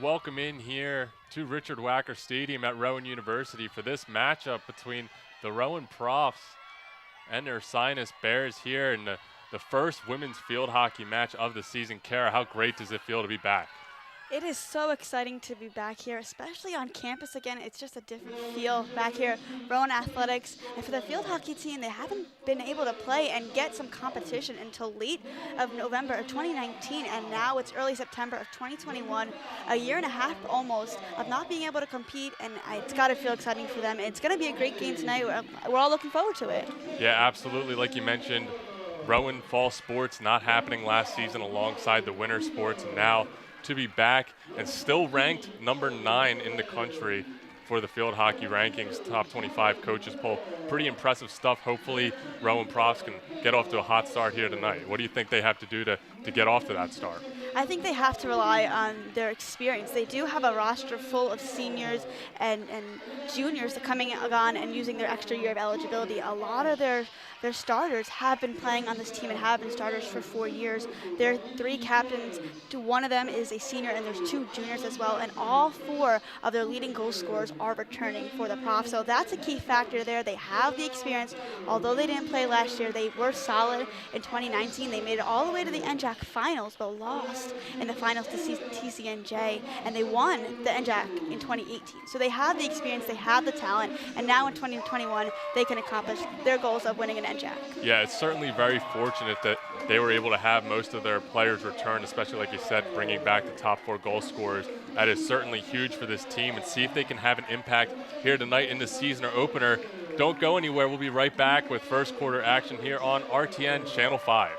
welcome in here to Richard Wacker Stadium at Rowan University for this matchup between the Rowan Profs and their Ursinus Bears here in the first women's field hockey match of the season. Kara, how great does it feel to be back? It is so exciting to be back here, especially on campus again. It's just a different feel back here. Rowan Athletics, and for the field hockey team, they haven't been able to play and get some competition until late of November of 2019, and now it's early September of 2021. A year and a half almost of not being able to compete, and it's got to feel exciting for them. It's going to be a great game tonight. We're all looking forward to it. Yeah, absolutely. Like you mentioned, Rowan Fall Sports not happening last season alongside the winter sports, and now to be back and still ranked number 9 in the country for the field hockey rankings, top 25 coaches poll. Pretty impressive stuff. Hopefully, Rowan Profs can get off to a hot start here tonight. What do you think they have to do to get off to that start? I think they have to rely on their experience. They do have a roster full of seniors and juniors that coming on and using their extra year of eligibility. A lot of their starters have been playing on this team and have been starters for 4 years. There are 3 captains. One of them is a senior, and there's 2 juniors as well. And all 4 of their leading goal scorers are returning for the Prof. So that's a key factor there. They have the experience. Although they didn't play last year, they were solid in 2019. They made it all the way to the NJAC finals, but lost in the finals to TCNJ, and they won the NJAC in 2018. So they have the experience, they have the talent, and now in 2021, they can accomplish their goals of winning an NJAC. Yeah, it's certainly very fortunate that they were able to have most of their players return, especially like you said, bringing back the top 4 goal scorers. That is certainly huge for this team, and see if they can have an impact here tonight in the season opener. Don't go anywhere. We'll be right back with first quarter action here on RTN Channel 5.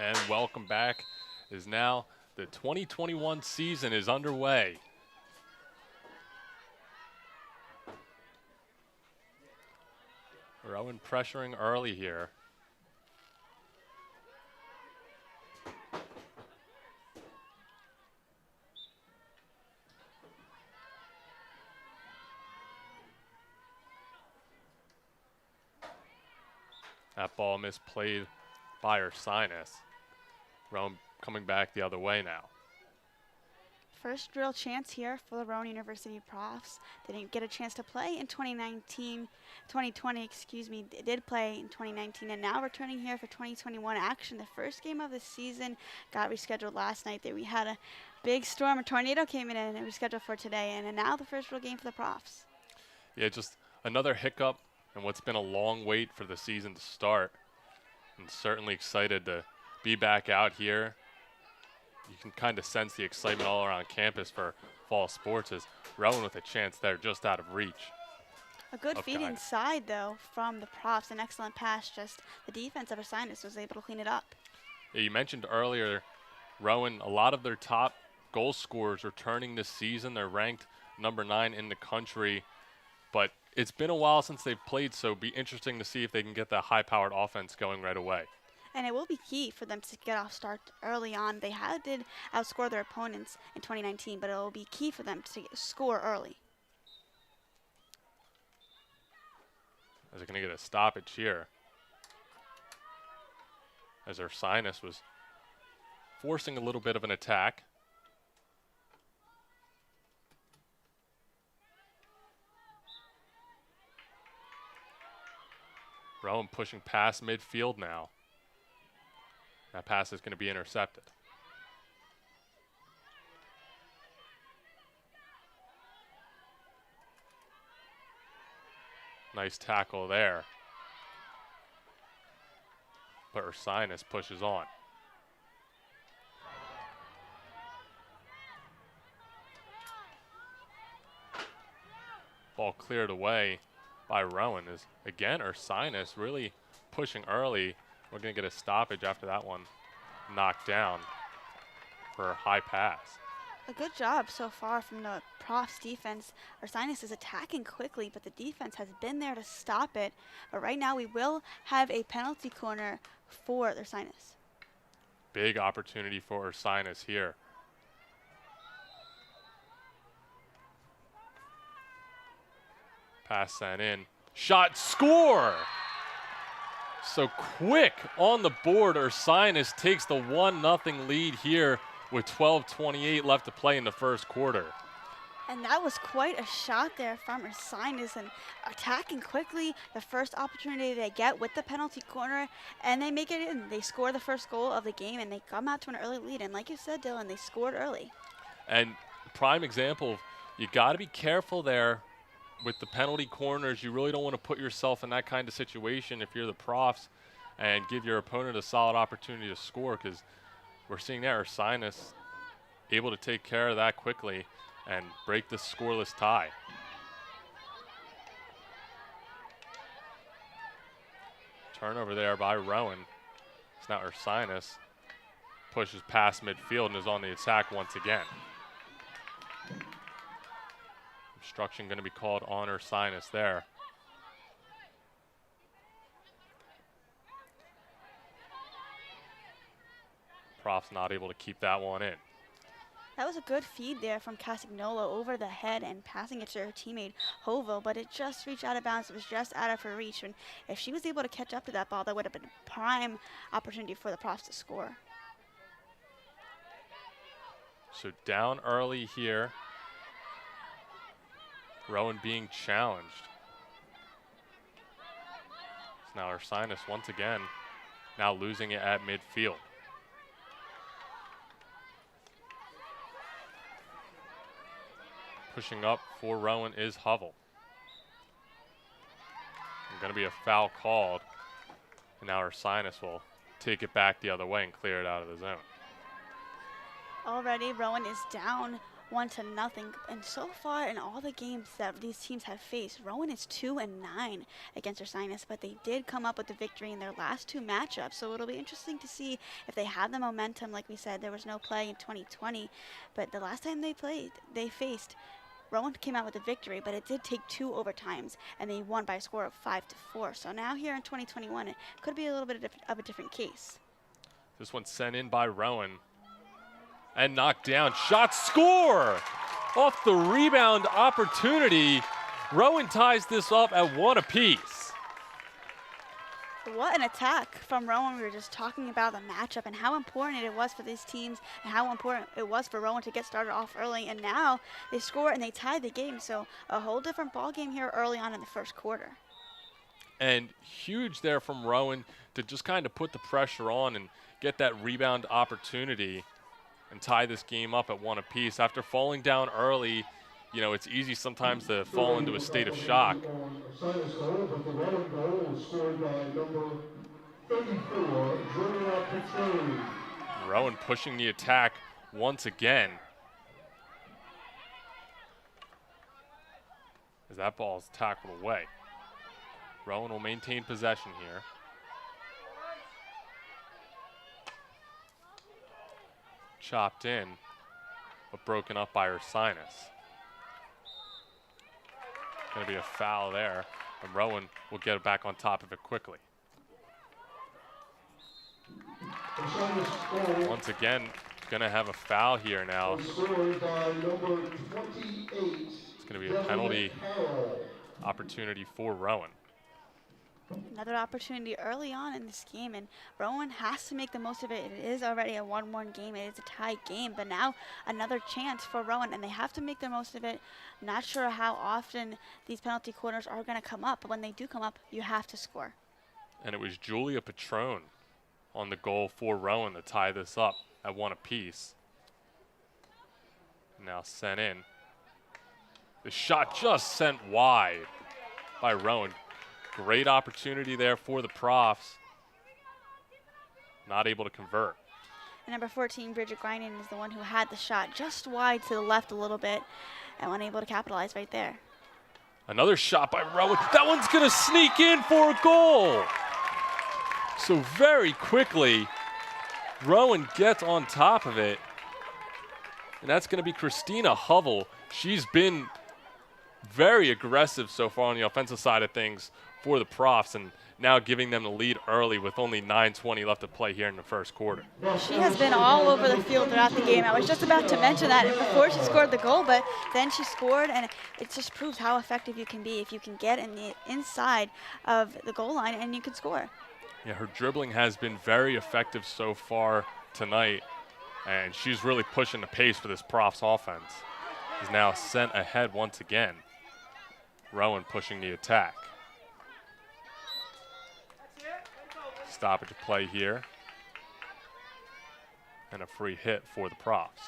And welcome back. Is now the 2021 season is underway. Rowan pressuring early here. That ball misplayed by Ursinus. Rowan coming back the other way now. First real chance here for the Rowan University Profs. They didn't get a chance to play in 2020, excuse me. They did play in 2019 and now returning here for 2021 action. The first game of the season got rescheduled last night. We had a big storm, a tornado came in and it was scheduled for today. And now the first real game for the Profs. Yeah, just another hiccup and what's been a long wait for the season to start. And certainly excited to be back out here. You can kind of sense the excitement all around campus for fall sports as Rowan with a chance there just out of reach. A good feed inside, though, from the Profs. An excellent pass, just the defense of Ursinus was able to clean it up. Yeah, you mentioned earlier, Rowan, a lot of their top goal scorers returning this season. They're ranked number 9 in the country, but it's been a while since they've played, so it'll be interesting to see if they can get that high-powered offense going right away. And it will be key for them to get off start early on. They did outscore their opponents in 2019, but it will be key for them to score early. As they're going to get a stoppage here. As Ursinus was forcing a little bit of an attack. Rowan pushing past midfield now. That pass is going to be intercepted. Nice tackle there. But Ursinus pushes on. Ball cleared away by Rowan. Is again Ursinus really pushing early. We're going to get a stoppage after that one knocked down for a high pass. A good job so far from the Profs defense. Ursinus is attacking quickly, but the defense has been there to stop it. But right now we will have a penalty corner for Ursinus. Big opportunity for Ursinus here. Pass sent in. Shot, score! So quick on the board, Ursinus takes the 1-0 lead here with 12:28 left to play in the first quarter. And that was quite a shot there from Ursinus and attacking quickly the first opportunity they get with the penalty corner, and they make it in. They score the first goal of the game and they come out to an early lead. And like you said, Dylan, they scored early. And prime example, you got to be careful there with the penalty corners. You really don't want to put yourself in that kind of situation if you're the Profs and give your opponent a solid opportunity to score, because we're seeing there Ursinus able to take care of that quickly and break this scoreless tie. Turnover there by Rowan. It's now Ursinus pushes past midfield and is on the attack once again. Obstruction going to be called on Ursinus there. Profs not able to keep that one in. That was a good feed there from Casignola over the head and passing it to her teammate Hovo, but it just reached out of bounds. It was just out of her reach. And if she was able to catch up to that ball, that would have been a prime opportunity for the Profs to score. So down early here. Rowan being challenged. So now Ursinus once again now losing it at midfield. Pushing up for Rowan is Hovell. Going to be a foul called. And now Ursinus will take it back the other way and clear it out of the zone. Already, Rowan is down 1-0. And so far in all the games that these teams have faced, Rowan is 2-9 against Ursinus, but they did come up with the victory in their last 2 matchups. So it'll be interesting to see if they have the momentum. Like we said, there was no play in 2020, but the last time they faced, Rowan came out with a victory, but it did take 2 overtimes, and they won by a score of 5-4. So now here in 2021, it could be a little bit of a different case. This one sent in by Rowan and knocked down. Shot, score! Off the rebound opportunity. Rowan ties this up at 1 apiece. What an attack from Rowan. We were just talking about the matchup and how important it was for these teams and how important it was for Rowan to get started off early. And now they score and they tie the game. So a whole different ball game here early on in the first quarter. And huge there from Rowan to just kind of put the pressure on and get that rebound opportunity and tie this game up at 1 apiece. After falling down early, you know, it's easy sometimes to fall into a state of shock. Rowan pushing the attack once again. As that ball is tackled away. Rowan will maintain possession here. Chopped in, but broken up by Ursinus. Going to be a foul there, and Rowan will get it back on top of it quickly. Once again, going to have a foul here now. It's going to be a penalty opportunity for Rowan. Another opportunity early on in this game, and Rowan has to make the most of it. It is already a 1-1 game. It is a tie game, but now another chance for Rowan, and they have to make the most of it. Not sure how often these penalty corners are going to come up, but when they do come up, you have to score. And it was Julia Patron on the goal for Rowan to tie this up at 1 apiece. Now sent in. The shot just sent wide by Rowan. Great opportunity there for the Profs. Not able to convert. And number 14, Bridget Grinan, is the one who had the shot just wide to the left a little bit and unable to capitalize right there. Another shot by Rowan. That one's going to sneak in for a goal. So very quickly, Rowan gets on top of it. And that's going to be Christina Hovell. She's been very aggressive so far on the offensive side of things for the Profs, and now giving them the lead early with only 9:20 left to play here in the first quarter. She has been all over the field throughout the game. I was just about to mention that before she scored the goal, but then she scored, and it just proves how effective you can be if you can get in the inside of the goal line and you can score. Yeah, her dribbling has been very effective so far tonight, and she's really pushing the pace for this Profs offense. Is now sent ahead once again. Rowan pushing the attack. Stoppage play here. And a free hit for the Profs.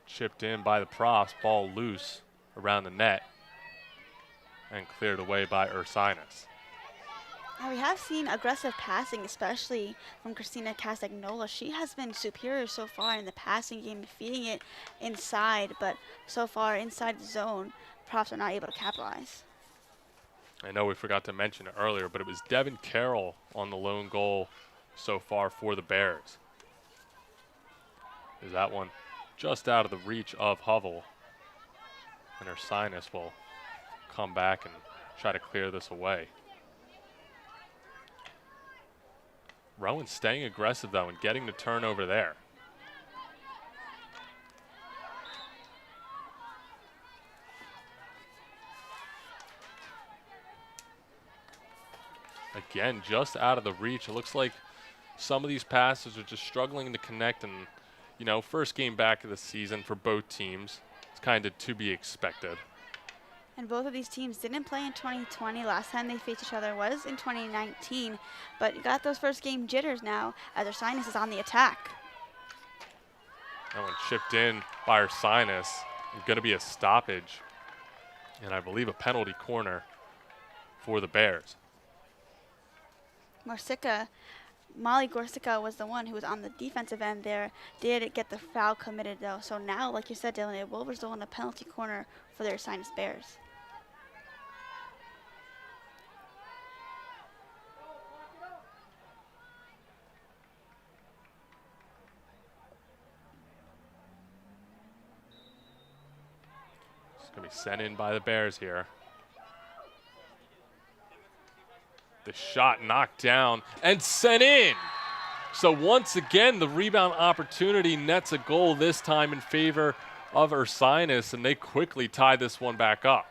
Chipped in by the Profs, ball loose around the net and cleared away by Ursinus. Now we have seen aggressive passing, especially from Christina Castagnola. She has been superior so far in the passing game, feeding it inside, but so far inside the zone, Profs are not able to capitalize. I know we forgot to mention it earlier, but it was Devin Carroll on the lone goal so far for the Bears. Is that one just out of the reach of Hovell. And Ursinus will come back and try to clear this away. Rowan staying aggressive, though, and getting the turnover there. Again, just out of the reach. It looks like some of these passes are just struggling to connect. And, you know, first game back of the season for both teams. It's kind of to be expected. And both of these teams didn't play in 2020. Last time they faced each other was in 2019. But you got those first game jitters now as Ursinus is on the attack. That one chipped in by Ursinus. It's going to be a stoppage. And I believe a penalty corner for the Bears. Marsica Molly Gorsica was the one who was on the defensive end there, did get the foul committed though. So now, like you said, Dylan, it will result in a penalty corner for their Ursinus Bears. It's going to be sent in by the Bears here. The shot knocked down and sent in. So once again, the rebound opportunity nets a goal, this time in favor of Ursinus, and they quickly tie this one back up.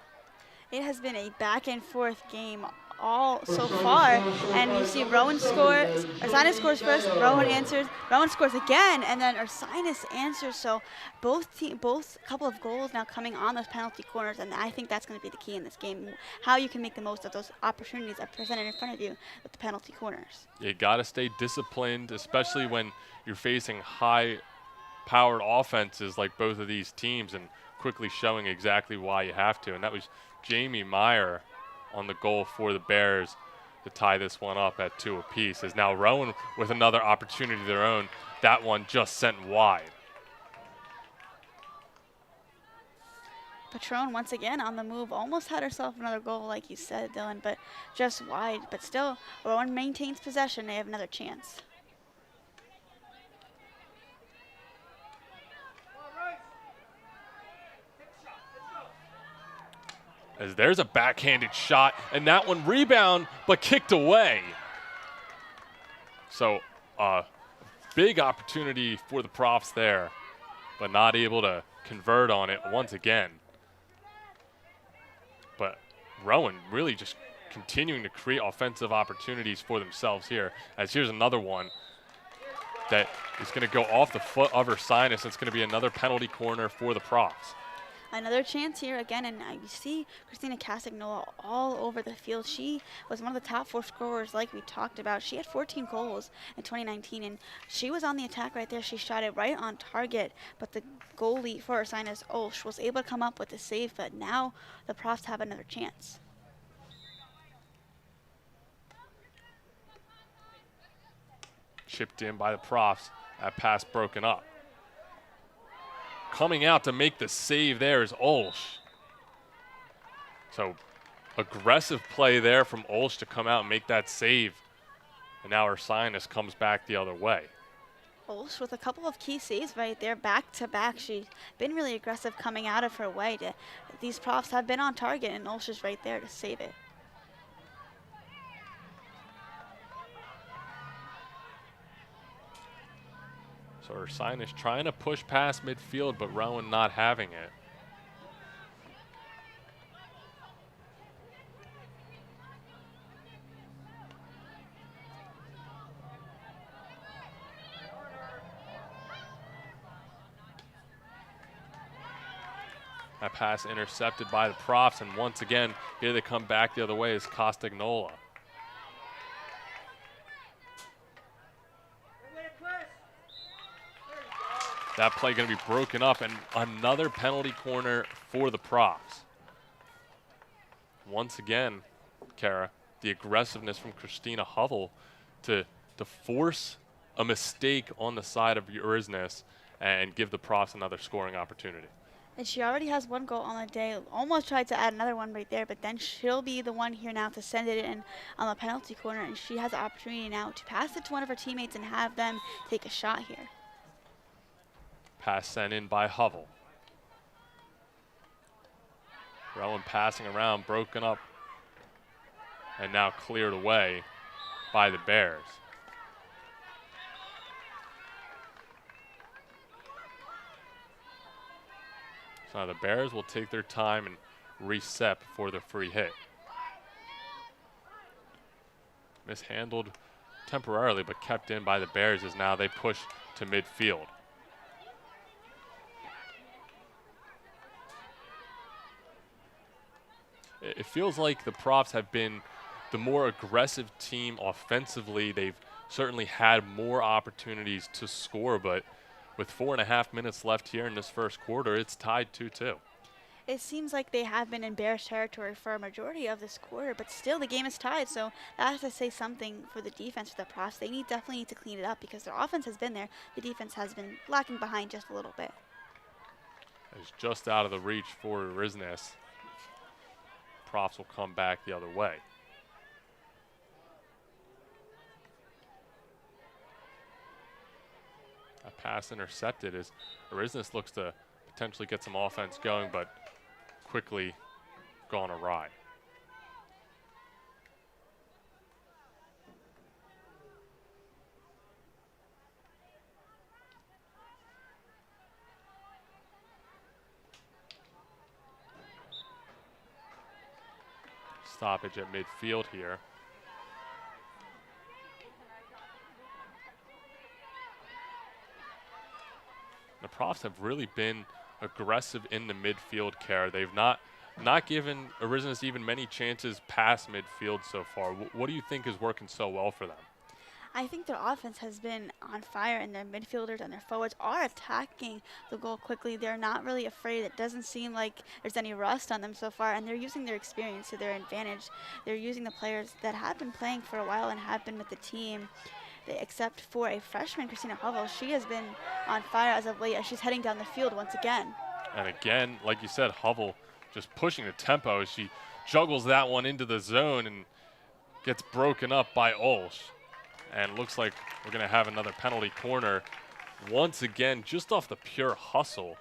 It has been a back and forth game all so far, and you see Rowan scores, Ursinus scores first, Rowan answers, Rowan scores again, and then Ursinus answers. So both couple of goals now coming on those penalty corners, and I think that's going to be the key in this game, how you can make the most of those opportunities that are presented in front of you with the penalty corners. You got to stay disciplined, especially when you're facing high-powered offenses like both of these teams, and quickly showing exactly why you have to. And that was Jamie Meyer on the goal for the Bears to tie this one up at 2 apiece. As now Rowan with another opportunity of their own. That one just sent wide. Patron once again on the move, almost had herself another goal like you said, Dylan, but just wide. But still, Rowan maintains possession. They have another chance. As there's a backhanded shot, and that one rebound, but kicked away. So big opportunity for the Profs there, but not able to convert on it once again. But Rowan really just continuing to create offensive opportunities for themselves here, as here's another one that is going to go off the foot of Ursinus. It's going to be another penalty corner for the Profs. Another chance here again, and you see Christina Casagnola all over the field. She was one of the top 4 scorers like we talked about. She had 14 goals in 2019, and she was on the attack right there. She shot it right on target, but the goalie for Ursinus, Olsch, was able to come up with the save, but now the Profs have another chance. Chipped in by the Profs. That pass broken up. Coming out to make the save there is Olsch. So aggressive play there from Olsch to come out and make that save. And now Ursinus comes back the other way. Olsch with a couple of key saves right there, back to back. She's been really aggressive coming out of her way. These Profs have been on target, and Olsch is right there to save it. So Ursinus trying to push past midfield, but Rowan not having it. That pass intercepted by the Profs, and once again, here they come back the other way is Castagnola. That play going to be broken up, and another penalty corner for the Profs. Once again, Kara, the aggressiveness from Christina Hovell to force a mistake on the side of Ursinus and give the Profs another scoring opportunity. And she already has 1 goal on the day. Almost tried to add another one right there, but then she'll be the one here now to send it in on the penalty corner, and she has the opportunity now to pass it to one of her teammates and have them take a shot here. Pass sent in by Hovell. Rowan passing around, broken up, and now cleared away by the Bears. So now the Bears will take their time and reset before the free hit. Mishandled temporarily, but kept in by the Bears as now they push to midfield. It feels like the Profs have been the more aggressive team offensively. They've certainly had more opportunities to score, but with 4.5 minutes left here in this first quarter, it's tied 2-2. It seems like they have been in Bears territory for a majority of this quarter, but still the game is tied. So that has to say something for the defense, for the Profs. They definitely need to clean it up because their offense has been there. The defense has been lacking behind just a little bit. It's just out of the reach for Ursinus. Profs will come back the other way. A pass intercepted as Ursinus looks to potentially get some offense going, but quickly gone awry. Stoppage at midfield here. The Profs have really been aggressive in the midfield care. They've not given Ursinus even many chances past midfield so far. What do you think is working so well for them? I think their offense has been on fire, and their midfielders and their forwards are attacking the goal quickly. They're not really afraid. It doesn't seem like there's any rust on them so far, and they're using their experience to their advantage. They're using the players that have been playing for a while and have been with the team. Except for a freshman, Christina Hovell, she has been on fire as of late as she's heading down the field once again. And again, like you said, Hovell just pushing the tempo as she juggles that one into the zone and gets broken up by Olsz. And looks like we're going to have another penalty corner once again, just off the pure hustle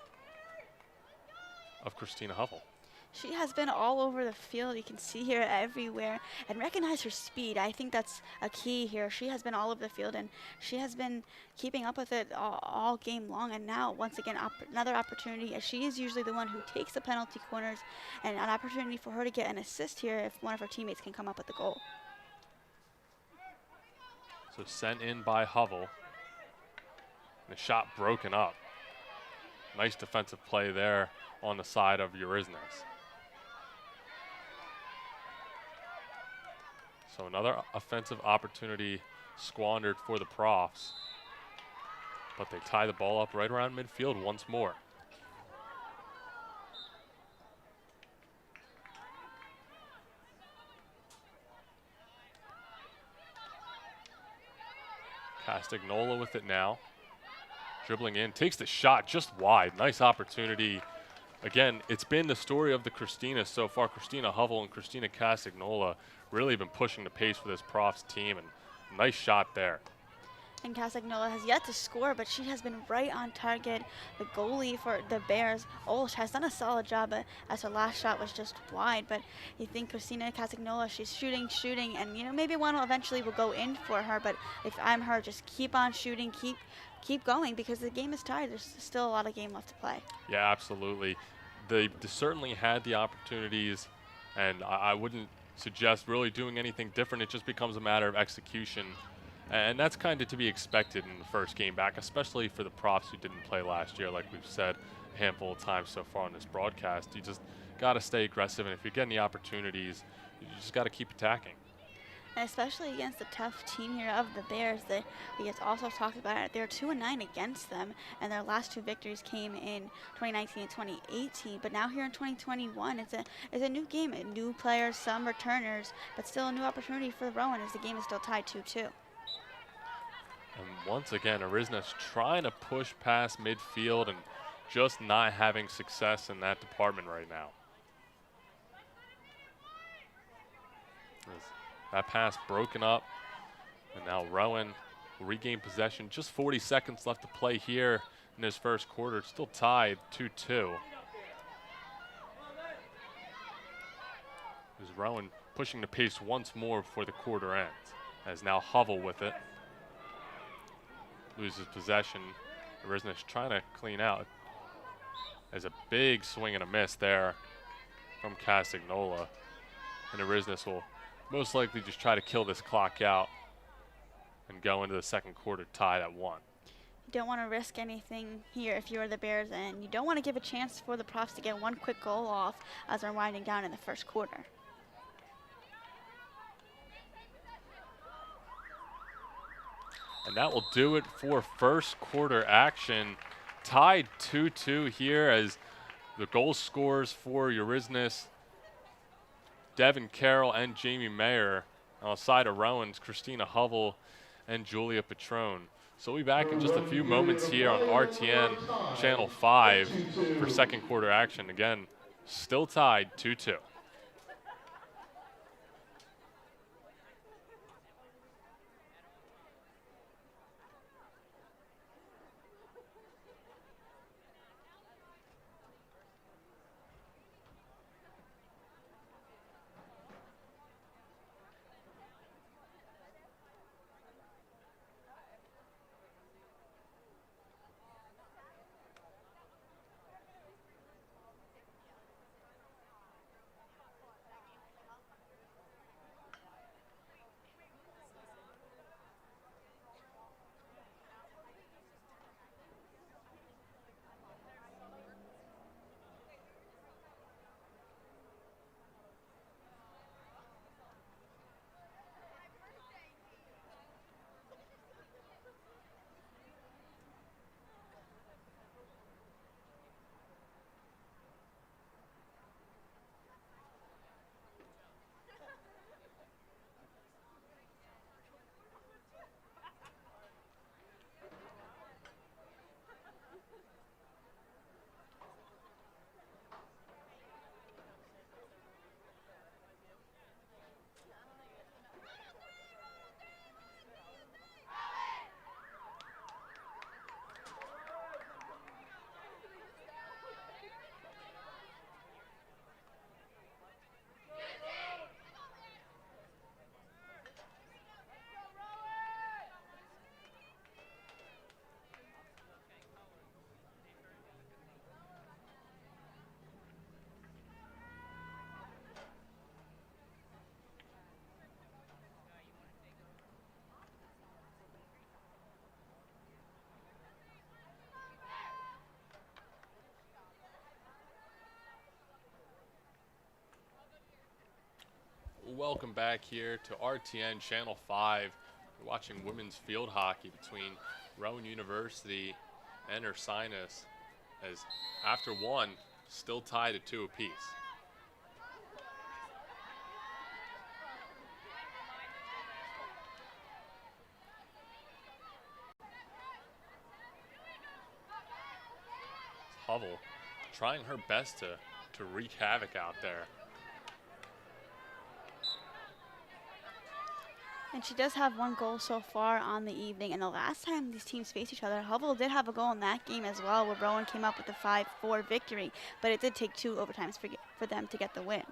of Christina Hovell. She has been all over the field. You can see her everywhere and recognize her speed. I think that's a key here. She has been all over the field, and she has been keeping up with it all game long. And now, once again, another opportunity, as she is usually the one who takes the penalty corners, and an opportunity for her to get an assist here if one of her teammates can come up with the goal. So sent in by Hovell. The shot broken up. Nice defensive play there on the side of Ursinus. So another offensive opportunity squandered for the Profs. But they tie the ball up right around midfield once more. Castagnola with it now. Dribbling in, takes the shot just wide. Nice opportunity. Again, it's been the story of the Christinas so far. Christina Hovell and Christina Castagnola really been pushing the pace for this Profs team, and nice shot there. And Castagnola has yet to score, but she has been right on target. The goalie for the Bears, Olsz, has done a solid job, as her last shot was just wide. But you think Christina Castagnola, she's shooting, and maybe one will eventually go in for her. But if I'm her, just keep on shooting, keep going, because the game is tied. There's still a lot of game left to play. Yeah, absolutely. They certainly had the opportunities, and I wouldn't suggest really doing anything different. It just becomes a matter of execution. And that's kind of to be expected in the first game back, especially for the Profs who didn't play last year, like we've said a handful of times so far on this broadcast. You just got to stay aggressive, and if you're getting the opportunities, you just got to keep attacking. And especially against the tough team here of the Bears, we get also talked about it. They're 2-9 against them, and their last two victories came in 2019 and 2018. But now here in 2021, it's a new game, new players, some returners, but still a new opportunity for Rowan as the game is still tied 2-2. And once again, Ursinus trying to push past midfield and just not having success in that department right now. That pass broken up, and now Rowan will regain possession. Just 40 seconds left to play here in this first quarter. Still tied 2-2. As Rowan pushing the pace once more before the quarter ends. As now Hovell with it. Loses possession. Ursinus trying to clean out. There's a big swing and a miss there from Castagnola. And Ursinus will most likely just try to kill this clock out and go into the second quarter tied at 1. You don't want to risk anything here if you are the Bears, and you don't want to give a chance for the Profs to get one quick goal off as they're winding down in the first quarter. And that will do it for first quarter action. Tied 2-2 here as The goal scorers for Ursinus, Devin Carroll and Jamie Mayer. On the side of Rowan's, Christina Hovell and Julia Petrone. So we'll be back in just a few moments here on RTN Channel 5 for second quarter action. Again, still tied 2-2. Welcome back here to RTN Channel 5. We're watching women's field hockey between Rowan University and Ursinus, as after one, still tied at 2 apiece. Hovell trying her best to wreak havoc out there. And she does have one goal so far on the evening. And the last time these teams faced each other, Hovell did have a goal in that game as well, where Rowan came up with a 5-4 victory. But it did take 2 overtimes for them to get the win.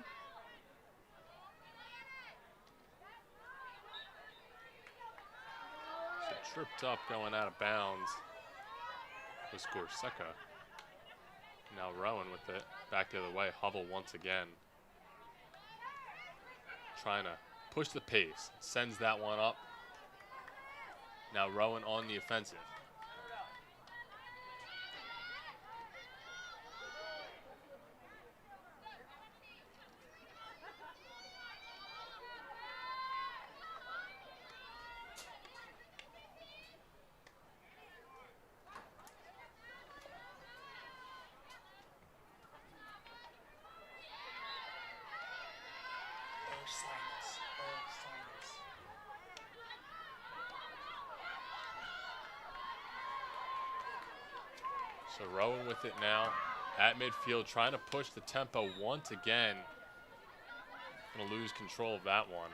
So tripped up going out of bounds was Gorseca. Now Rowan with it back the other way. Hovell once again trying to push the pace, sends that one up. Now Rowan on the offensive. So Rowan with it now at midfield, trying to push the tempo once again. Gonna lose control of that one.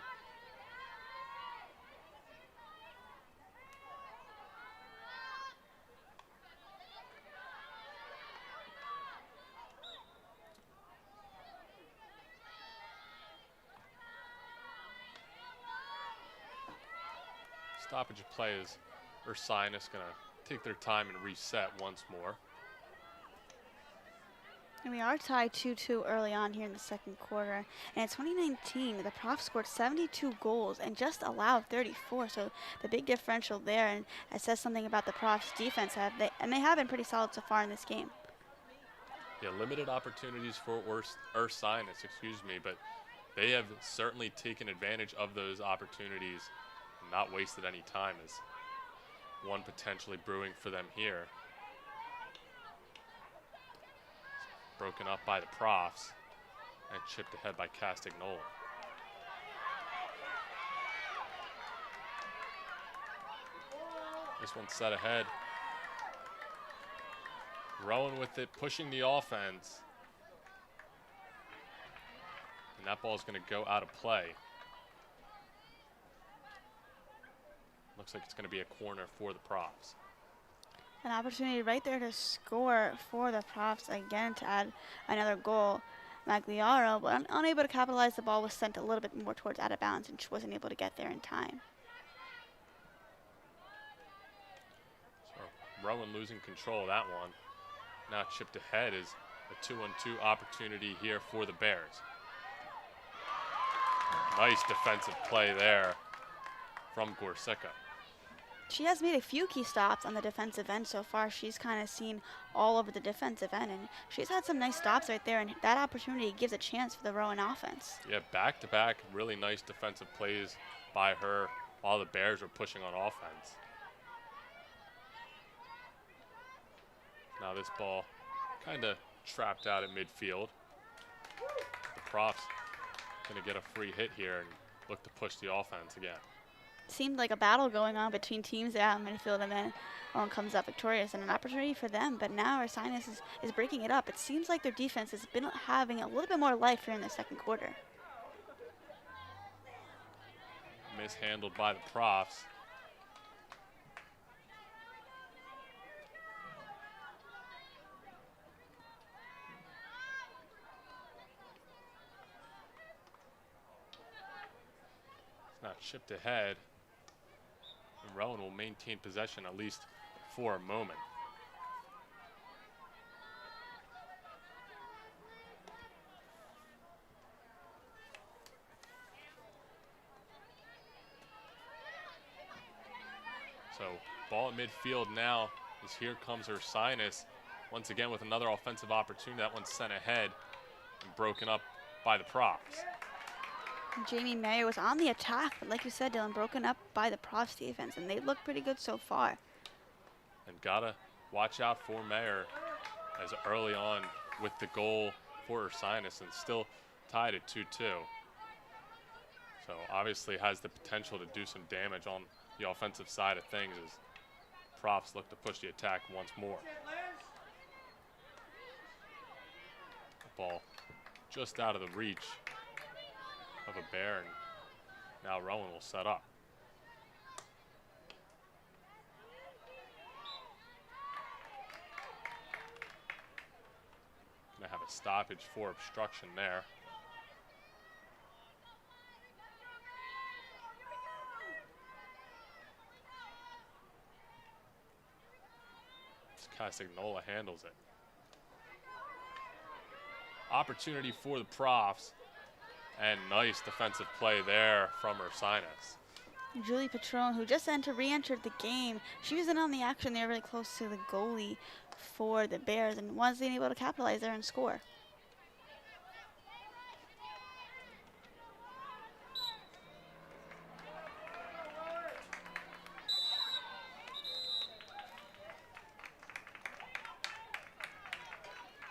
Stoppage of play is Ursinus gonna take their time and reset once more. And we are tied 2-2 early on here in the second quarter. And in 2019, the Profs scored 72 goals and just allowed 34. So the big differential there, and it says something about the Profs defense. And they have been pretty solid so far in this game. Yeah, limited opportunities for Ursinus, but they have certainly taken advantage of those opportunities and not wasted any time, as one potentially brewing for them here. Broken up by the Profs and chipped ahead by Castagnola. This one's set ahead. Rowan with it, pushing the offense. And that ball is going to go out of play. Looks like it's going to be a corner for the Profs. An opportunity right there to score for the Profs again to add another goal. Magliaro, but unable to capitalize. The ball was sent a little bit more towards out of bounds and she wasn't able to get there in time. So Rowan losing control of that one. Now chipped ahead is a 2-on-2 opportunity here for the Bears. Nice defensive play there from Gorsica. She has made a few key stops on the defensive end so far. She's kind of seen all over the defensive end, and she's had some nice stops right there, and that opportunity gives a chance for the Rowan offense. Yeah, back-to-back really nice defensive plays by her while the Bears were pushing on offense. Now this ball kind of trapped out at midfield. The Profs going to get a free hit here and look to push the offense again. Seemed like a battle going on between teams out in midfield, and then Rowan comes up victorious and an opportunity for them. But now Ursinus is breaking it up. It seems like their defense has been having a little bit more life here in the second quarter. Mishandled by the Profs. It's not chipped ahead. And Rowan will maintain possession at least for a moment. So ball at midfield now as here comes Ursinus once again with another offensive opportunity. That one's sent ahead and broken up by the Profs. Jamie Mayer was on the attack, but like you said, Dylan, broken up by the Profs defense, and they look pretty good so far. And gotta watch out for Mayer as early on with the goal for Ursinus and still tied at 2-2. So obviously has the potential to do some damage on the offensive side of things as Profs look to push the attack once more. The ball just out of the reach of a Bear, and now Rowan will set up. Gonna have a stoppage for obstruction there. Castagnola handles it. Opportunity for the Profs. And nice defensive play there from Ursinus. Julie Patron, who just re-entered the game, she was in on the action there, really close to the goalie for the Bears, and wasn't able to capitalize there and score.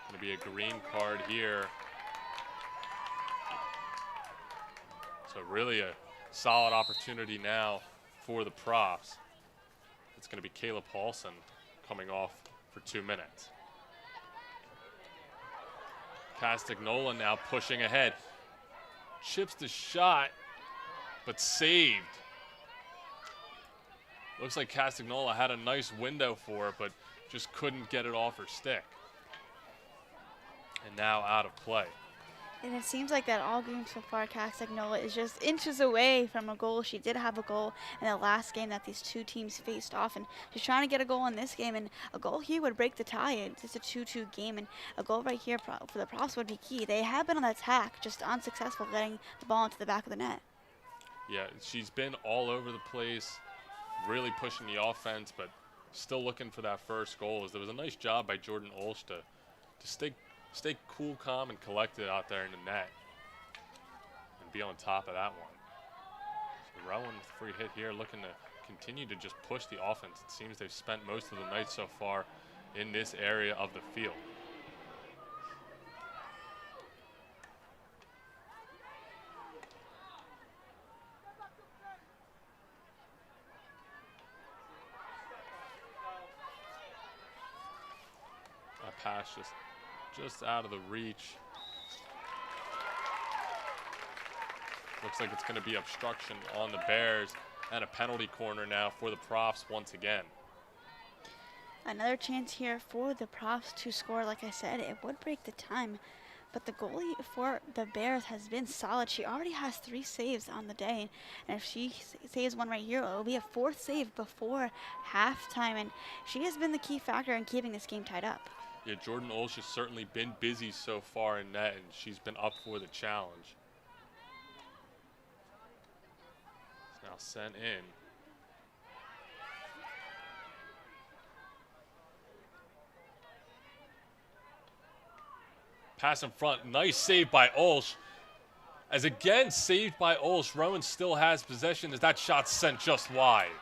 Going to be a green card here. So really a solid opportunity now for the Profs. It's going to be Kayla Paulson coming off for 2 minutes. Castagnola now pushing ahead. Chips the shot, but saved. Looks like Castagnola had a nice window for it, but just couldn't get it off her stick. And now out of play. And it seems like that all game so far, Castagnola is just inches away from a goal. She did have a goal in the last game that these two teams faced off, and she's trying to get a goal in this game, and a goal here would break the tie. It's a 2-2 game, and a goal right here for the Profs would be key. They have been on the attack, just unsuccessful getting the ball into the back of the net. Yeah, she's been all over the place, really pushing the offense, but still looking for that first goal. There was a nice job by Jordan Olsch to stay cool, calm, and collected out there in the net and be on top of that one. So Rowan with a free hit here, looking to continue to just push the offense. It seems they've spent most of the night so far in this area of the field. pass just out of the reach. Looks like it's going to be obstruction on the Bears and a penalty corner now for the Profs once again. Another chance here for the Profs to score. Like I said, it would break the time, but the goalie for the Bears has been solid. She already has 3 saves on the day, and if she saves one right here, it will be a 4th save before halftime, and she has been the key factor in keeping this game tied up. Yeah, Jordan Olsch has certainly been busy so far in net, and she's been up for the challenge. It's now sent in. Pass in front, nice save by Olsch. As again, saved by Olsch, Rowan still has possession as that shot's sent just wide.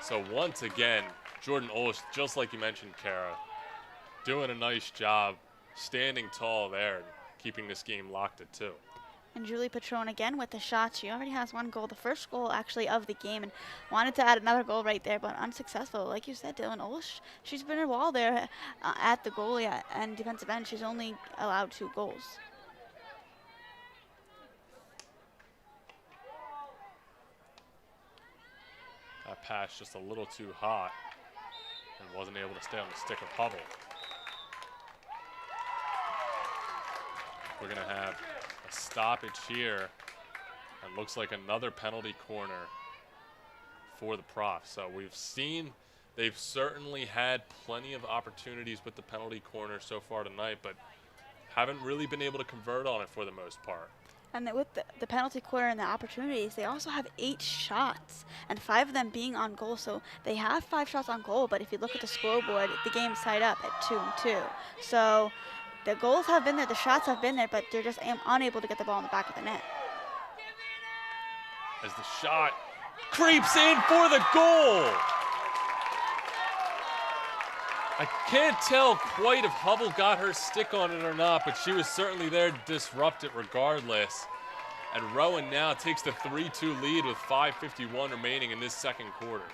So once again, Jordan Olsch, just like you mentioned, Kara, doing a nice job, standing tall there, and keeping this game locked at 2. And Julie Patron again with the shot. She already has 1 goal, the first goal actually of the game, and wanted to add another goal right there, but unsuccessful. Like you said, Dylan Olsch, she's been a wall there at the goalie and defensive end. She's only allowed 2 goals. That pass just a little too hot and wasn't able to stay on the stick of Hubble. We're going to have a stoppage here, and looks like another penalty corner for the Profs. So we've seen they've certainly had plenty of opportunities with the penalty corner so far tonight, but haven't really been able to convert on it for the most part. And with the penalty corner and the opportunities, they also have 8 shots, and 5 of them being on goal. So they have 5 shots on goal, but if you look at the scoreboard, the game's tied up at 2-2. So the goals have been there, the shots have been there, but they're just unable to get the ball in the back of the net. As the shot creeps in for the goal. I can't tell quite if Hubble got her stick on it or not, but she was certainly there to disrupt it regardless. And Rowan now takes the 3-2 lead with 5:51 remaining in this second quarter.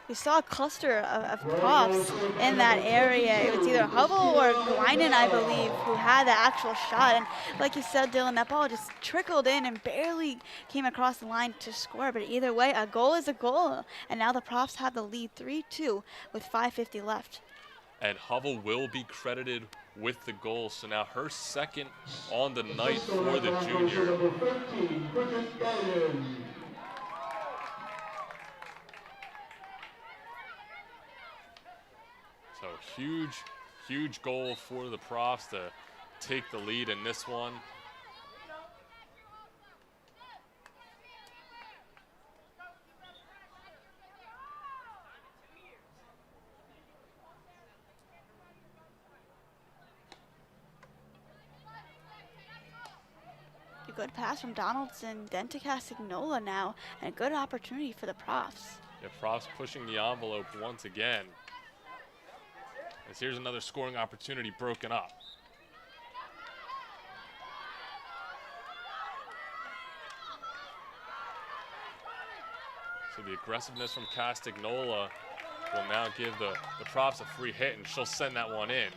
We saw a cluster of Profs in that area. It was either Hubble or Guinan, I believe, who had the actual shot. And like you said, Dylan, that ball just trickled in and barely came across the line to score. But either way, a goal is a goal. And now the Profs have the lead 3-2 with 5:50 left. And Hubble will be credited with the goal. So now her second on the night for the junior. So huge goal for the Profs to take the lead in this one. A good pass from Donaldson, then to Castagnola now, and a good opportunity for the Profs. Yeah, Profs pushing the envelope once again. As here's another scoring opportunity broken up. So the aggressiveness from Castagnola will now give the Profs a free hit, and she'll send that one in,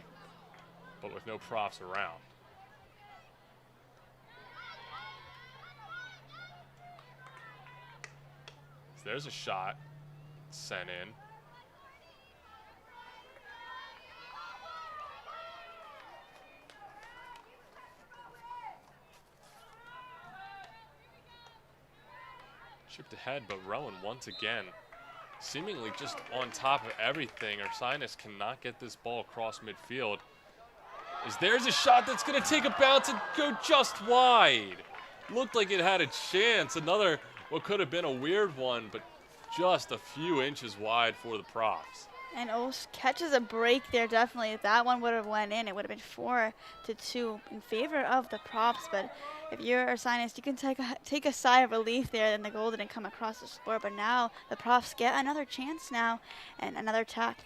but with no Profs around. So there's a shot sent in. Chipped ahead, but Rowan once again, seemingly just on top of everything. Ursinus cannot get this ball across midfield. As there's a shot that's going to take a bounce and go just wide. Looked like it had a chance. Another, what could have been a weird one, but just a few inches wide for the Profs. And Olsch catches a break there, definitely. If that one would have went in, it would have been 4-2 in favor of the Profs. But if you're Ursinus, you can take a sigh of relief there, and the goal didn't come across the score. But now the Profs get another chance now and another attack.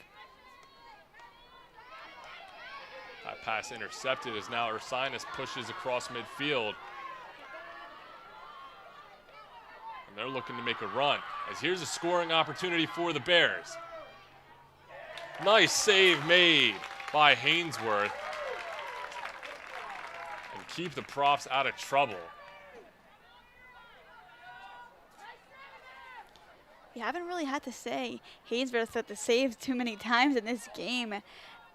That pass intercepted as now Ursinus pushes across midfield. And they're looking to make a run. As here's a scoring opportunity for the Bears. Nice save made by Hainsworth and keep the Profs out of trouble. You haven't really had to say Hainsworth had to save too many times in this game.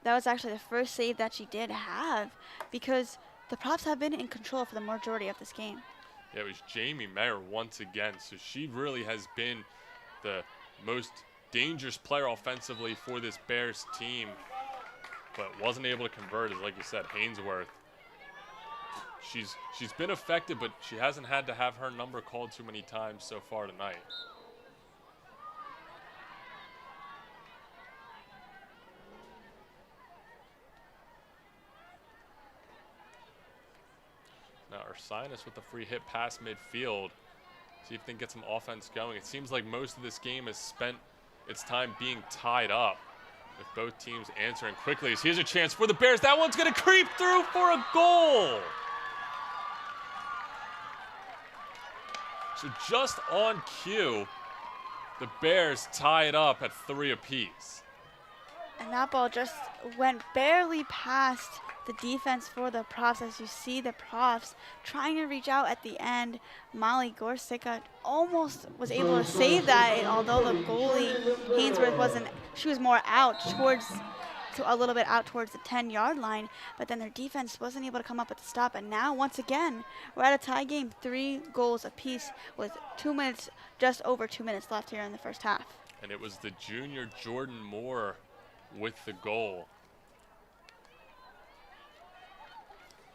That was actually the first save that she did have because the Profs have been in control for the majority of this game. Yeah, it was Jamie Mayer once again, so she really has been the most dangerous player offensively for this Bears team, but wasn't able to convert, as like you said, Hainsworth. She's been effective, but she hasn't had to have her number called too many times so far tonight. Now Ursinus with the free hit past midfield. See if they can get some offense going. It seems like most of this game has spent its time being tied up, with both teams answering quickly. So here's a chance for the Bears. That one's going to creep through for a goal. So just on cue, the Bears tie it up at 3 apiece. And that ball just went barely past the defense for the Profs. As you see the Profs trying to reach out at the end. Molly Gorsica almost was able to save that, although the goalie Hainsworth wasn't. She was more out towards, a little bit out towards the 10-yard line, but then their defense wasn't able to come up with the stop. And now once again, we're at a tie game, 3 goals apiece with 2 minutes, just over 2 minutes left here in the first half. And it was the junior Jordan Moore with the goal.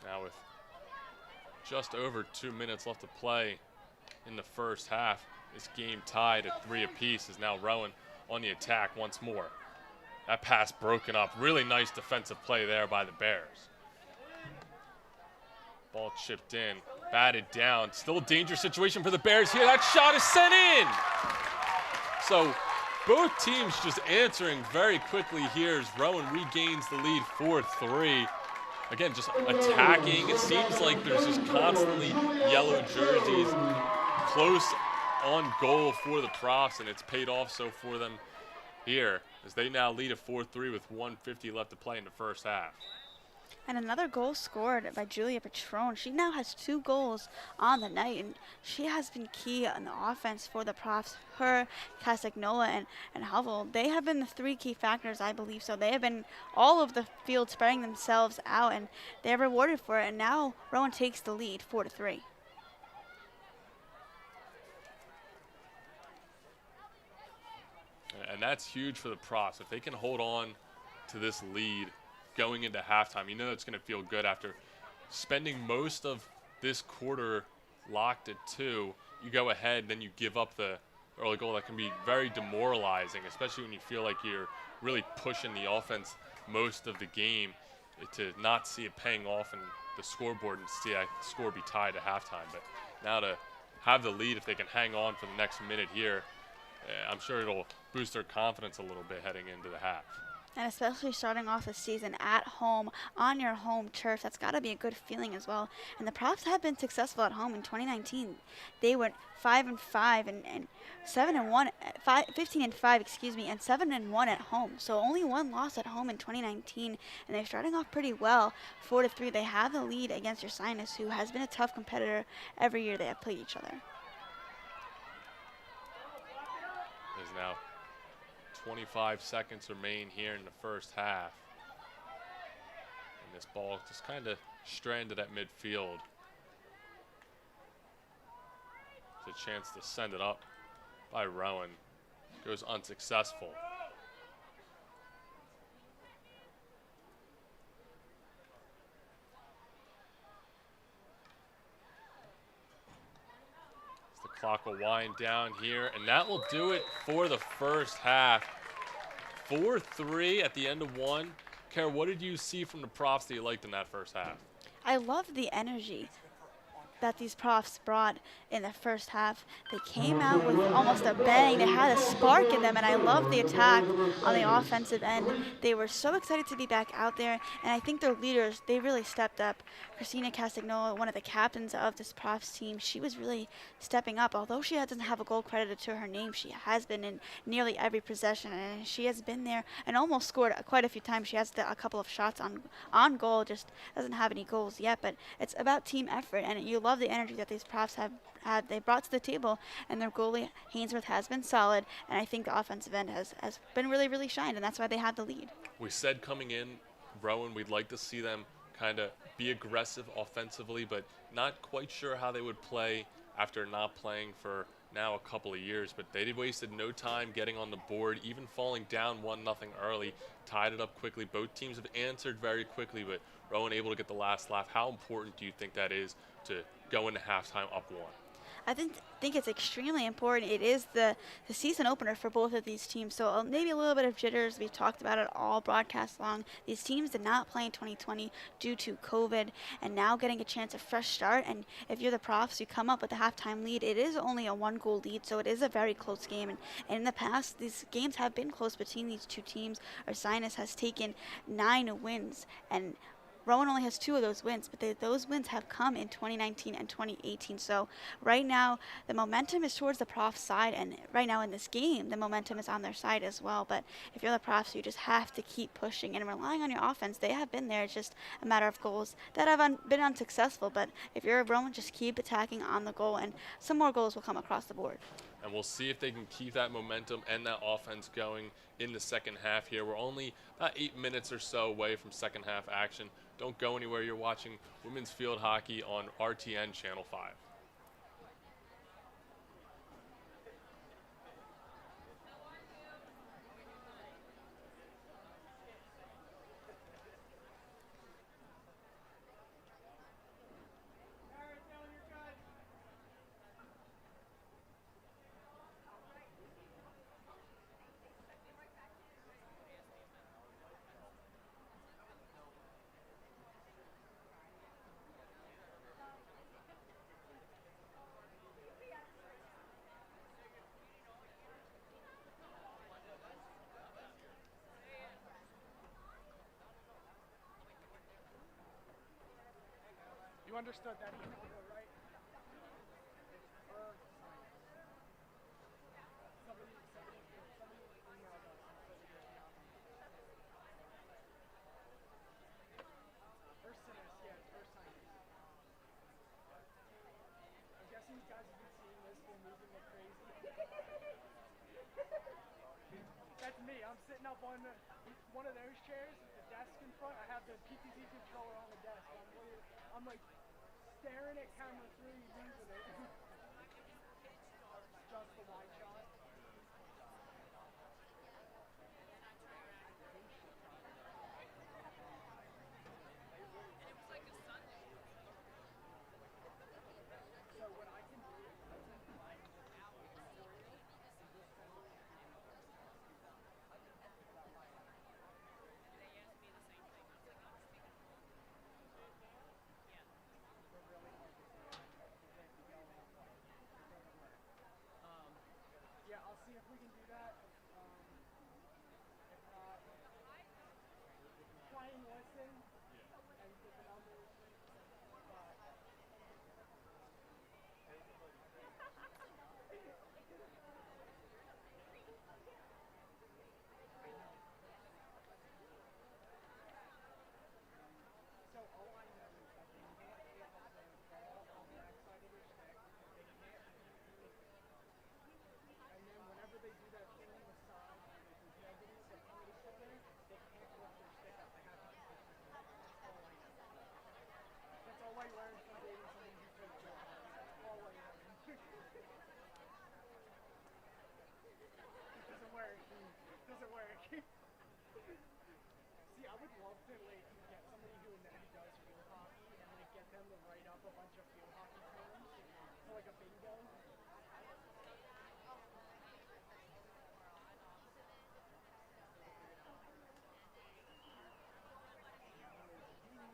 Now with just over 2 minutes left to play in the first half, this game tied at 3 apiece is now Rowan on the attack once more. That pass broken up. Really nice defensive play there by the Bears. Ball chipped in, batted down. Still a dangerous situation for the Bears here. That shot is sent in. So both teams just answering very quickly here as Rowan regains the lead 4-3. Again, just attacking. It seems like there's just constantly yellow jerseys close on goal for the Profs, and it's paid off so for them here as they now lead at 4-3 with 1:50 left to play in the first half. And another goal scored by Julia Petrone. She now has 2 goals on the night, and she has been key in the offense for the Profs. Her, Casagnola, and Hovell, they have been the 3 key factors, I believe. So they have been all of the field spreading themselves out, and they're rewarded for it. And now Rowan takes the lead, 4-3. And that's huge for the Profs. If they can hold on to this lead going into halftime, you know it's going to feel good after spending most of this quarter locked at 2. You go ahead, then you give up the early goal. That can be very demoralizing, especially when you feel like you're really pushing the offense most of the game, to not see it paying off in the scoreboard and see that score be tied at halftime. But now to have the lead, if they can hang on for the next minute here, I'm sure it'll boost their confidence a little bit heading into the half. And especially starting off the season at home, on your home turf, that's got to be a good feeling as well. And the Profs have been successful at home in 2019. They went 5-5 and 7-1, 15-5, excuse me, and 7-1 at home. So only 1 loss at home in 2019, and they're starting off pretty well, 4-3. They have the lead against Ursinus, who has been a tough competitor every year they have played each other. There's now 25 seconds remain here in the first half. And this ball just kind of stranded at midfield. It's a chance to send it up by Rowan. Goes unsuccessful. The clock will wind down here, and that will do it for the first half. 4-3 at the end of 1. Kara, what did you see from the Profs that you liked in that first half? I love the energy. that these profs brought in the first half. They came out with almost a bang. They had a spark in them, and I loved the attack on the offensive end. They were so excited to be back out there, and I think their leaders, they really stepped up. Christina Castagnola, one of the captains of this profs team, she was really stepping up. Although she doesn't have a goal credited to her name, she has been in nearly every possession, and she has been there and almost scored quite a few times. She has a couple of shots on goal, just doesn't have any goals yet, but it's about team effort, and you love the energy that these profs have had they brought to the table, and their goalie Hainsworth has been solid, and I think the offensive end has been really, really shined, and that's why they have the lead. We said coming in, Rowan, we'd like to see them kind of be aggressive offensively, but not quite sure how they would play after not playing for now a couple of years. But they wasted no time getting on the board, even falling down 1-0 early, tied it up quickly. Both teams have answered very quickly, but Rowan able to get the last laugh. How important do you think that is to go into halftime up 1? I think it's extremely important. It is the season opener for both of these teams, so maybe a little bit of jitters. We've talked about it all broadcast long. These teams did not play in 2020 due to COVID, and now getting a chance, a fresh start. And if you're the profs, you come up with a halftime lead. It is only a 1-goal lead, so it is a very close game. And in the past, these games have been close between these two teams. Ursinus has taken 9 wins, and Rowan only has 2 of those wins, but those wins have come in 2019 and 2018. So right now, the momentum is towards the Profs' side, and right now in this game, the momentum is on their side as well. But if you're the Profs, you just have to keep pushing and relying on your offense. They have been there. It's just a matter of goals that have been unsuccessful. But if you're Rowan, just keep attacking on the goal, and some more goals will come across the board. And we'll see if they can keep that momentum and that offense going in the second half here. We're only about 8 minutes or so away from second half action. Don't go anywhere. You're watching women's field hockey on RTN Channel 5. You understood that email, right? Somebody emailed us. Ursinus, yes, Ursinus. I'm guessing you guys have been seeing this, been moving like crazy. That's me. I'm sitting up on one of those chairs with the desk in front. I have the PTZ controller on the desk. I'm like staring at camera 3, using it. Just the wide shot. So what I can do yeah, I'll see if we can do that. If not, try and listen and get the numbers. So all I know is that they can't hit the ball on the backside of their stick. They can't. And then whenever they do that thing on the side, where there's negative, like place on there, they can't lift their stick up. They have to keep their stick up. That's all I know. That's all I learned from dating someone who played field hockey. That's all I learned. It doesn't work. It doesn't work. See, I would love to like get somebody who does field hockey and like get them to write up a bunch of field hockey terms for like a bingo. You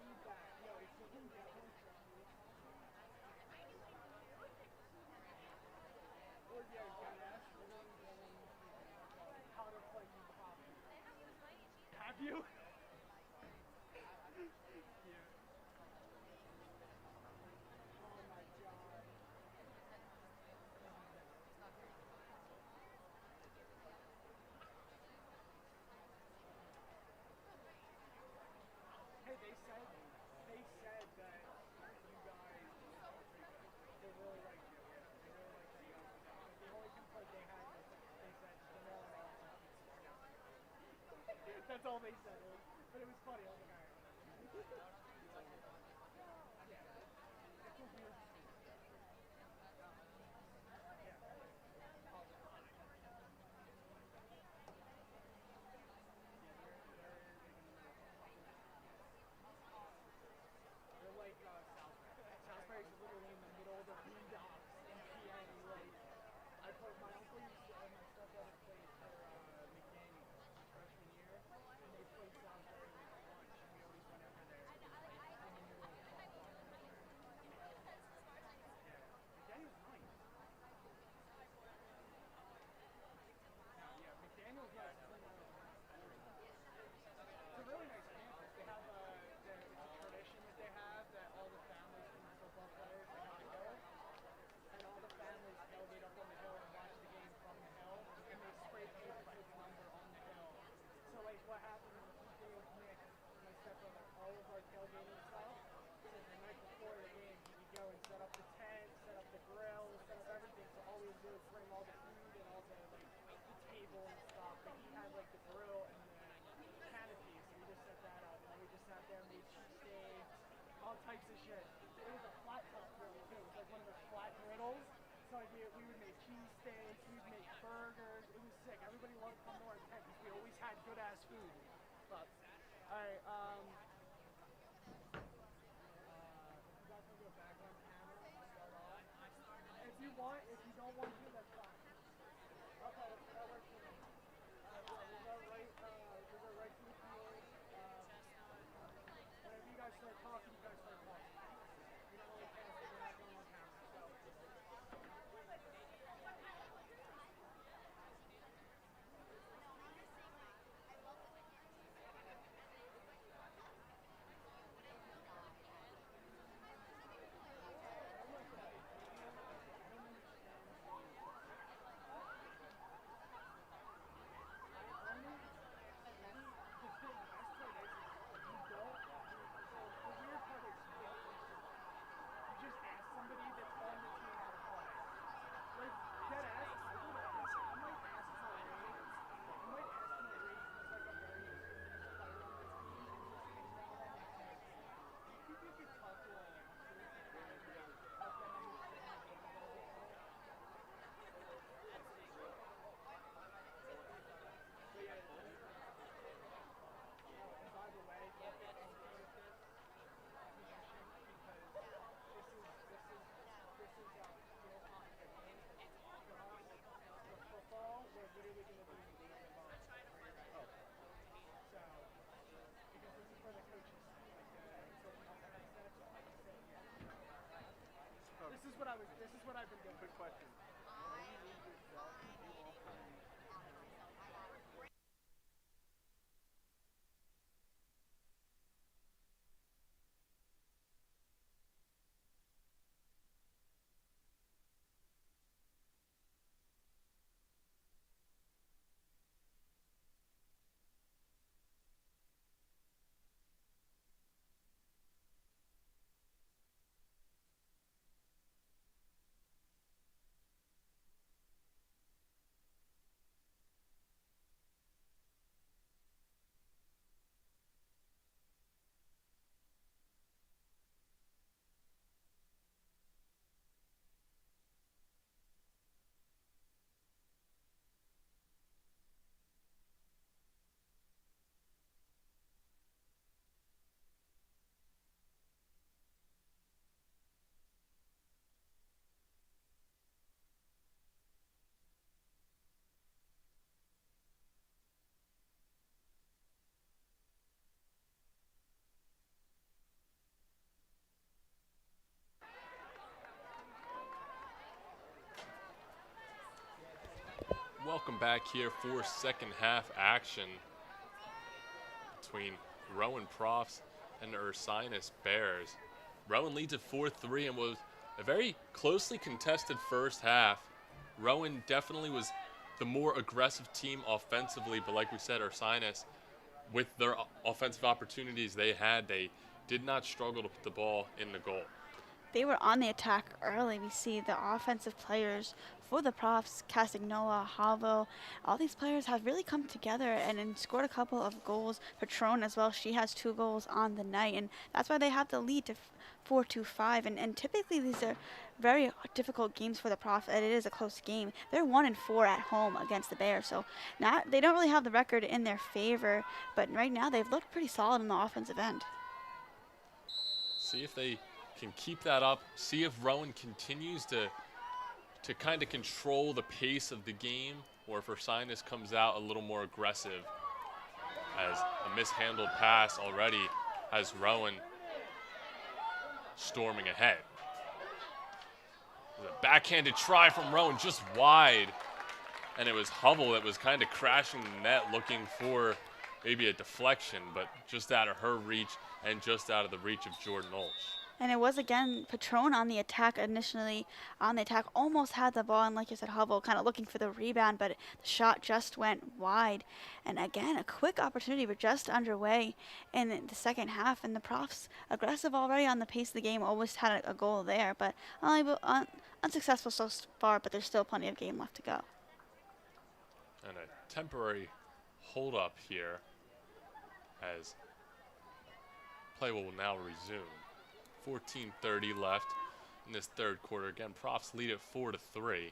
need that. No, if you can get one, trust me. Have you? Yeah. Oh my god. Hey, they said that you guys, they really liked you. Yeah, they really liked that you guys. But the only complaint they had was they said the no one else is pizza. That's all they said. But it was funny. I was like, alright, whatever. Yeah. It's a weird thing. Yeah. Yeah, they're like Salisbury. Salisbury's literally in the middle of the boondocks in PA. Like, my uncle used to, and my stepbrother played for McDaniel his freshman year, and they played Salisbury like once, and we always went over there. It was like in the middle of Park Walk over there. Yeah, McDaniel's nice. No, yeah, McDaniel's nice. It's in it's a really nice campus. They have it's a tradition that they have that all the families from the football players they have the hill, and all the families tailgate up on the hill and watch the game from the hill, and they spray paint the kid's number on the hill. So like what happened was we did with Nick, my stepbrother, all of our tailgating stuff. So the night before the game, he could go and set up the tent, set up the grill, set up everything. So all we would do is bring all the food and all the like the table and stuff. But he had like the grill and the canopy, so we just set that up, and then we just sat there and made cheesesteaks, all types of shit. It was a flat top grill too. It was like one of those flat griddles. So like we would make cheesesteaks, we'd make burgers. It was sick. Everybody loved coming to our tent because we always had good ass food. But all right, you guys want to go back on camera and start off? If you want, if you don't want to, that's fine. Okay, that works for me. We'll go right to the field. Whenever you guys start talking, you guys start talking. We don't really care because we're not going on camera. So. This is what I've been doing. Quick question. When you leave your cell, do you also Welcome back here for second half action. between Rowan Profs and the Ursinus Bears. Rowan leads at 4-3 and was a very closely contested first half. Rowan definitely was the more aggressive team offensively, but like we said, Ursinus, with their offensive opportunities they had, they did not struggle to put the ball in the goal. They were on the attack early. We see the offensive players for the Profs, Castignola, Havo, all these players have really come together and scored a couple of goals. Patron as well, she has 2 goals on the night, and that's why they have the lead to 4-5. And typically these are very difficult games for the Profs, and it is a close game. They're 1-4 at home against the Bears, so they don't really have the record in their favor, but right now they've looked pretty solid on the offensive end. See if they can keep that up. See if Rowan continues to kind of control the pace of the game, or if Ursinus comes out a little more aggressive, as a mishandled pass already has Rowan storming ahead. The backhanded try from Rowan, just wide, and it was Hubble that was kind of crashing the net looking for maybe a deflection, but just out of her reach and just out of the reach of Jordan Olsh. And it was, again, Patron on the attack initially. On the attack, almost had the ball, and like you said, Hubble kind of looking for the rebound, but the shot just went wide. And again, a quick opportunity. We're just underway in the second half, and the Profs, aggressive already on the pace of the game, almost had a goal there, but unsuccessful so far, but there's still plenty of game left to go. And a temporary hold up here as play will now resume. 14:30 left in this third quarter. Again, Profs lead at 4-3.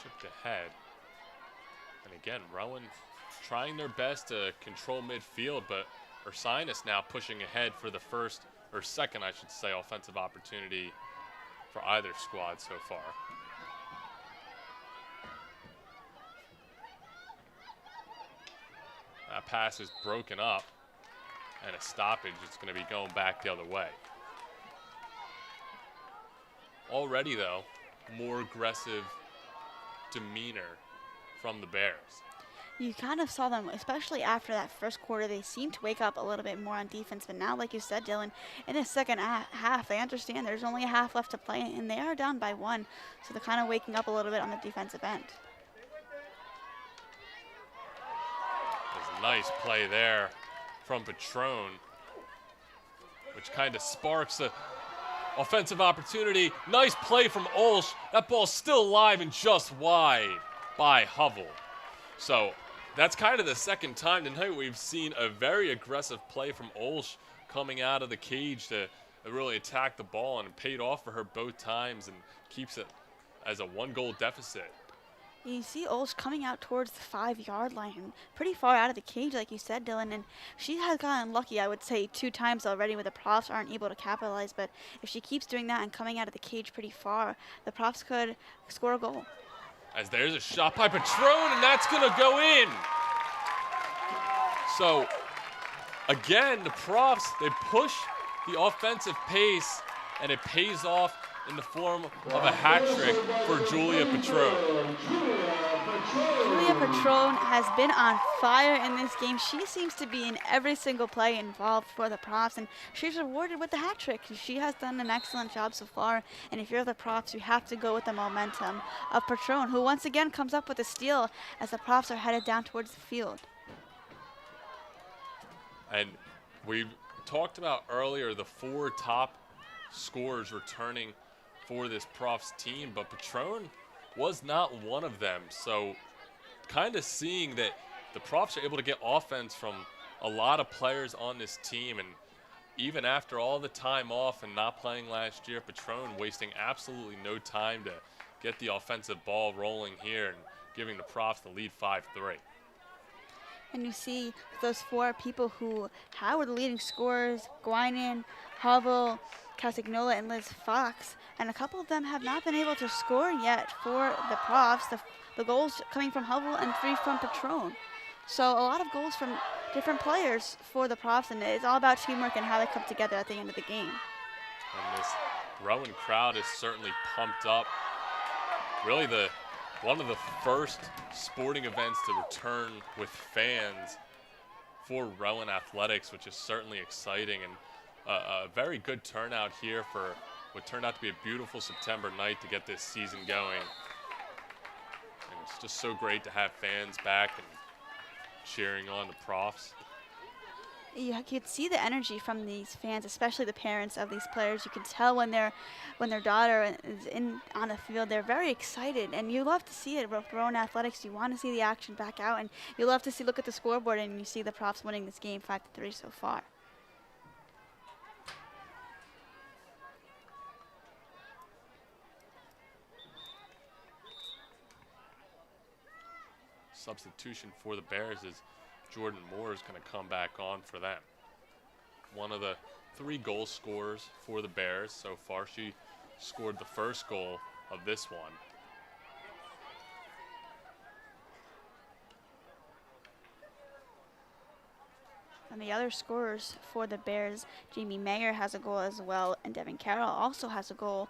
Chipped ahead. And again, Rowan trying their best to control midfield, but Ursinus now pushing ahead for the first, or second, I should say, offensive opportunity for either squad so far. That pass is broken up, and a stoppage. It's going to be going back the other way. Already, though, more aggressive demeanor from the Bears. You kind of saw them, especially after that first quarter, they seemed to wake up a little bit more on defense. But now, like you said, Dylan, in the second half, they understand there's only a half left to play, and they are down by 1. So they're kind of waking up a little bit on the defensive end. Nice play there from Patron, which kind of sparks a offensive opportunity. Nice play from Olsh. That ball's still alive and just wide by Hubble. So that's kind of the second time tonight we've seen a very aggressive play from Olsh coming out of the cage to really attack the ball, and it paid off for her both times and keeps it as a 1-goal deficit. You see Olsh coming out towards the 5-yard line, pretty far out of the cage, like you said, Dylan, and she has gotten lucky, I would say, 2 times already where the Profs aren't able to capitalize, but if she keeps doing that and coming out of the cage pretty far, the Profs could score a goal. As there's a shot by Patron, and that's going to go in. So, again, the Profs, they push the offensive pace, and it pays off in the form of a hat trick for Julia Patron. Julia Patron has been on fire in this game. She seems to be in every single play involved for the Profs, and she's rewarded with the hat trick. She has done an excellent job so far, and if you're the Profs, you have to go with the momentum of Patron, who once again comes up with a steal as the Profs are headed down towards the field. And we talked about earlier the 4 top scorers returning for this Profs team, but Patron was not one of them. So kind of seeing that the Profs are able to get offense from a lot of players on this team, and even after all the time off and not playing last year, Patron wasting absolutely no time to get the offensive ball rolling here and giving the Profs the lead 5-3. And you see those 4 people who were the leading scorers, Guinan, Hubble, Castignola, and Liz Fox, and a couple of them have not been able to score yet for the Profs. The goals coming from Hubble and 3 from Patron. So a lot of goals from different players for the Profs, and it's all about teamwork and how they come together at the end of the game. And this Rowan crowd is certainly pumped up really one of the first sporting events to return with fans for Rowan Athletics, which is certainly exciting, and a very good turnout here for what turned out to be a beautiful September night to get this season going. And it's just so great to have fans back and cheering on the profs. You could see the energy from these fans, especially the parents of these players. You can tell when their daughter is on the field, they're very excited, and you love to see it. With Rowan Athletics, you want to see the action back out, and you love to look at the scoreboard and you see the profs winning this game 5-3 so far. Substitution for the Bears is Jordan Moore is going to come back on for them. One of the 3 goal scorers for the Bears so far. She scored the first goal of this one. And the other scorers for the Bears, Jamie Mayer has a goal as well, and Devin Carroll also has a goal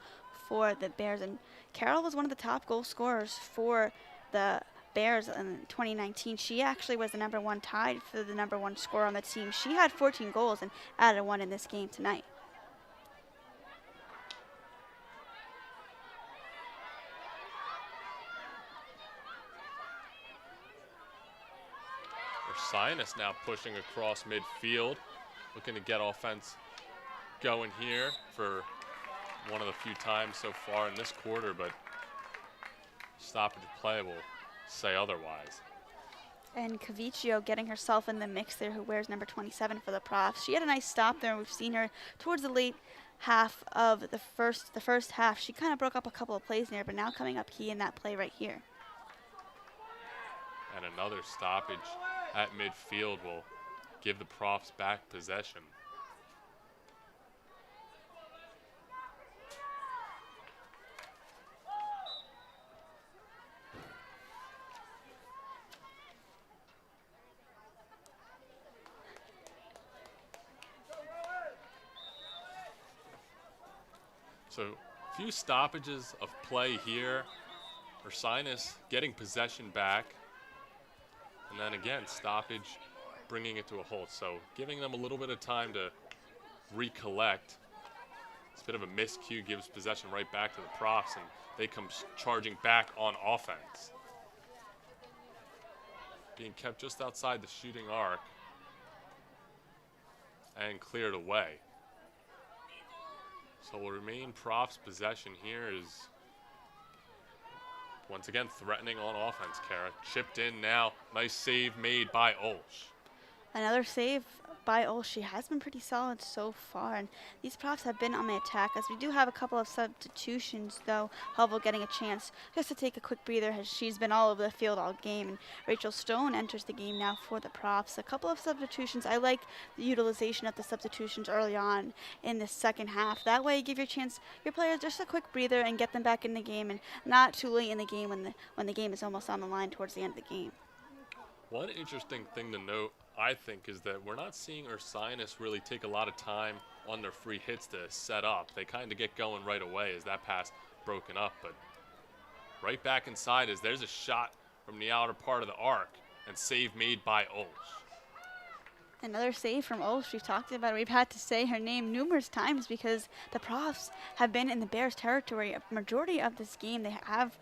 for the Bears. And Carroll was one of the top goal scorers for the Bears in 2019. She actually was the #1, tied for the #1 scorer on the team. She had 14 goals and added 1 in this game tonight. Ursinus now pushing across midfield, looking to get offense going here for one of the few times so far in this quarter, but stoppage play will say otherwise. And Cavicchio getting herself in the mix there, who wears number 27 for the profs. She had a nice stop there. We've seen her towards the late half of the first half. She kind of broke up a couple of plays there, but now coming up key in that play right here. And another stoppage at midfield will give the profs back possession. So a few stoppages of play here. Ursinus getting possession back. And then again, stoppage, bringing it to a halt. So giving them a little bit of time to recollect. It's a bit of a miscue, gives possession right back to the profs, and they come charging back on offense. Being kept just outside the shooting arc and cleared away. So will remain profs possession here is once again threatening on offense. Kara chipped in now. Nice save made by Olsch. Another save by Olsch. She has been pretty solid so far, and these profs have been on the attack, as we do have a couple of substitutions, though. Hubble getting a chance just to take a quick breather, as she's been all over the field all game. And Rachel Stone enters the game now for the profs. A couple of substitutions. I like the utilization of the substitutions early on in the second half. That way you give your players just a quick breather and get them back in the game, and not too late in the game when the game is almost on the line towards the end of the game. One interesting thing to note, I think, is that we're not seeing Ursinus really take a lot of time on their free hits to set up. They kind of get going right away as that pass broken up, but right back inside as there's a shot from the outer part of the arc, and save made by Olsch. Another save from Olsch. We've talked about it. We've had to say her name numerous times because the profs have been in the Bears' territory a majority of this game. They have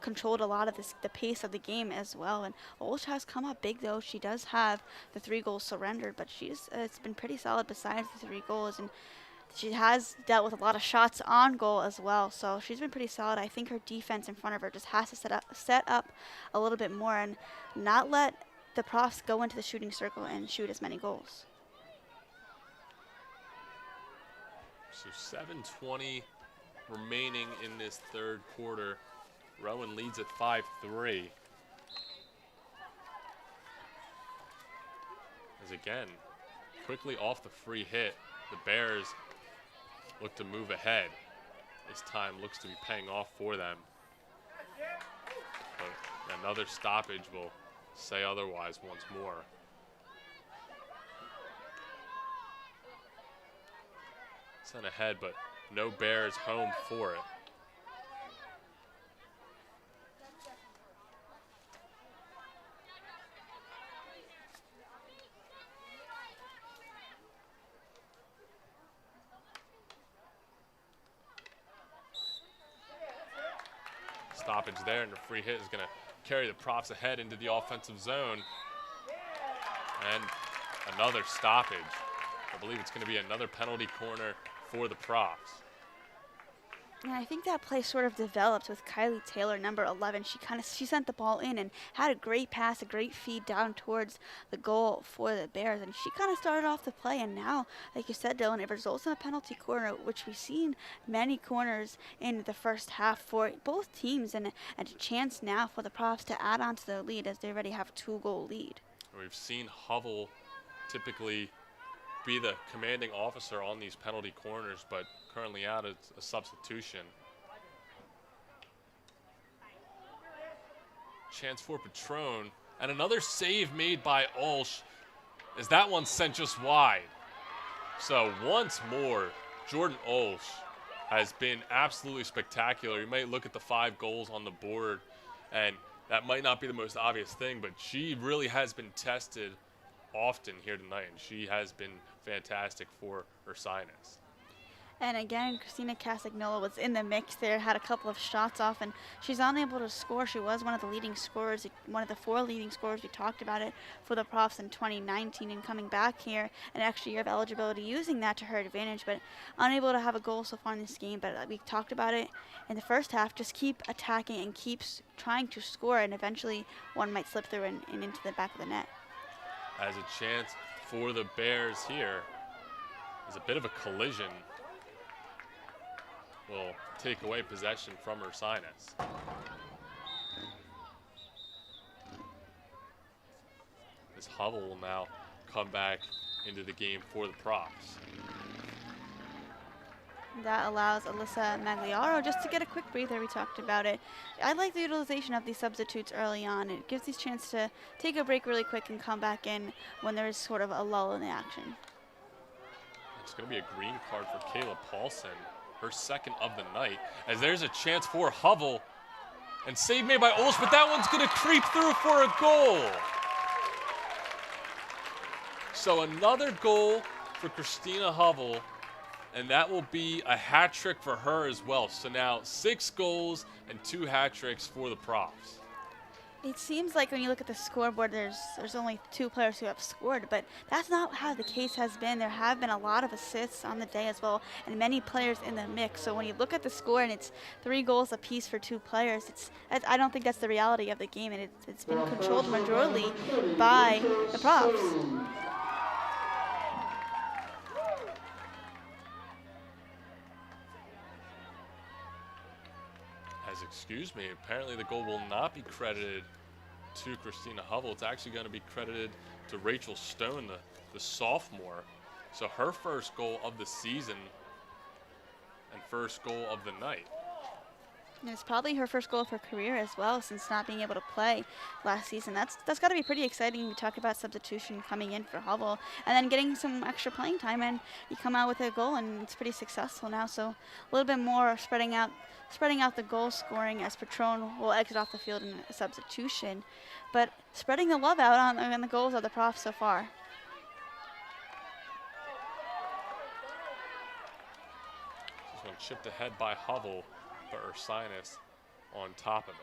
controlled a lot of the pace of the game as well, and Olsch has come up big, though. She does have the 3 goals surrendered, but it's been pretty solid besides the 3 goals, and she has dealt with a lot of shots on goal as well, so she's been pretty solid. I think her defense in front of her just has to set up a little bit more and not let the profs go into the shooting circle and shoot as many goals. So 7:20 remaining in this third quarter. Rowan leads at 5-3. As again, quickly off the free hit, the Bears look to move ahead. This time looks to be paying off for them. But another stoppage will say otherwise once more. Sent ahead, but no Bears home for it. stoppage there, and the free hit is going to carry the Profs ahead into the offensive zone. And another stoppage. I believe it's going to be another penalty corner for the Profs. And I think that play sort of developed with Kylie Taylor, number 11. She sent the ball in and had a great pass, a great feed down towards the goal for the Bears. And she kind of started off the play. And now, like you said, Dylan, it results in a penalty corner, which we've seen many corners in the first half for both teams, and a chance now for the Profs to add on to their lead as they already have a 2-goal lead. We've seen Hovell typically be the commanding officer on these penalty corners, but currently out as a substitution. Chance for Patron, and another save made by Ulsh as that one sent just wide. So once more, Jordan Ulsh has been absolutely spectacular. You might look at the 5 goals on the board, and that might not be the most obvious thing, but she really has been tested often here tonight, and she has been fantastic for Ursinus. And again, Christina Casagnola was in the mix there, had a couple of shots off, and she's unable to score. She was one of the leading scorers, one of the 4 leading scorers. We talked about it for the Profs in 2019, and coming back here, an extra year of eligibility, using that to her advantage, but unable to have a goal so far in this game. But we talked about it in the first half. Just keep attacking and keeps trying to score, and eventually one might slip through and into the back of the net. As a chance for the Bears here is a bit of a collision. Will take away possession from Ursinus. As Hovell will now come back into the game for the Profs. That allows Alyssa Magliaro just to get a quick breather. We talked about it. I like the utilization of these substitutes early on. It gives these chance to take a break really quick and come back in when there's sort of a lull in the action. It's going to be a green card for Kayla Paulson, her second of the night, as there's a chance for Hovell, and save made by Ulsh, but that one's going to creep through for a goal. So another goal for Christina Hovell, and that will be a hat trick for her as well. So now 6 goals and 2 hat tricks for the Profs. It seems like when you look at the scoreboard, there's only 2 players who have scored, but that's not how the case has been. There have been a lot of assists on the day as well, and many players in the mix. So when you look at the score and it's 3 goals apiece for 2 players, I don't think that's the reality of the game, and it's been controlled majorly by the Profs. Excuse me, apparently the goal will not be credited to Christina Hovell. It's actually going to be credited to Rachel Stone, the sophomore. So her first goal of the season and first goal of the night. And it's probably her first goal of her career as well, since not being able to play last season. That's got to be pretty exciting. We talk about substitution coming in for Hovell and then getting some extra playing time, and you come out with a goal, and it's pretty successful now. So a little bit more spreading out the goal scoring as Patron will exit off the field in a substitution, but spreading the love out on the goals of the Profs so far. This one chipped ahead by Hovell, but Ursinus on top of it.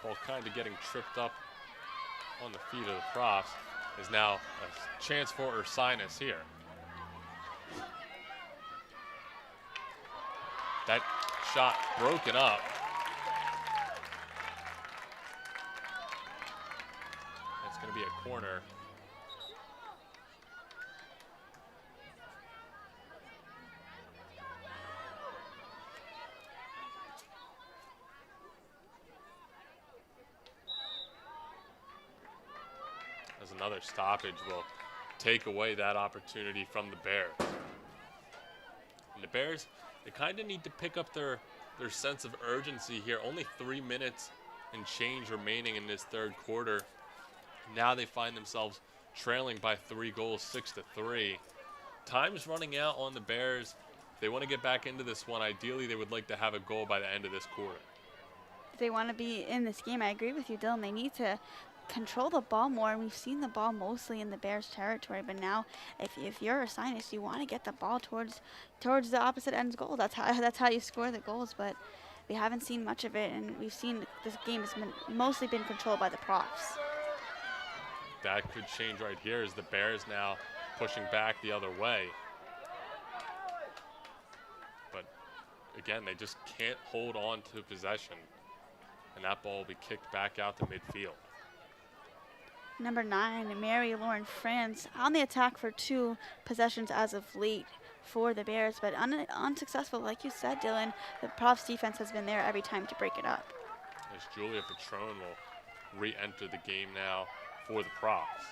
Ball kind of getting tripped up on the feet of the Profs. Is now a chance for Ursinus here. That shot broken up. That's going to be a corner. As another stoppage will take away that opportunity from the Bears. And the Bears, they kind of need to pick up their sense of urgency here. Only 3 minutes and change remaining in this third quarter. Now they find themselves trailing by 3 goals, 6-3. Time's running out on the Bears. If they want to get back into this one, ideally they would like to have a goal by the end of this quarter. If they want to be in this game, I agree with you, Dylan. They need to control the ball more, and we've seen the ball mostly in the Bears' territory. But now, if you're Ursinus, you want to get the ball towards the opposite end's goal. That's how you score the goals. But we haven't seen much of it, and we've seen this game has mostly been controlled by the Profs. That could change right here as the Bears now pushing back the other way. But again, they just can't hold on to possession, and that ball will be kicked back out to midfield. Number 9, Mary Lauren France on the attack for 2 possessions as of late for the Bears, but unsuccessful. Like you said, Dylan, the Profs defense has been there every time to break it up. As Julia Patron will re-enter the game now for the Profs.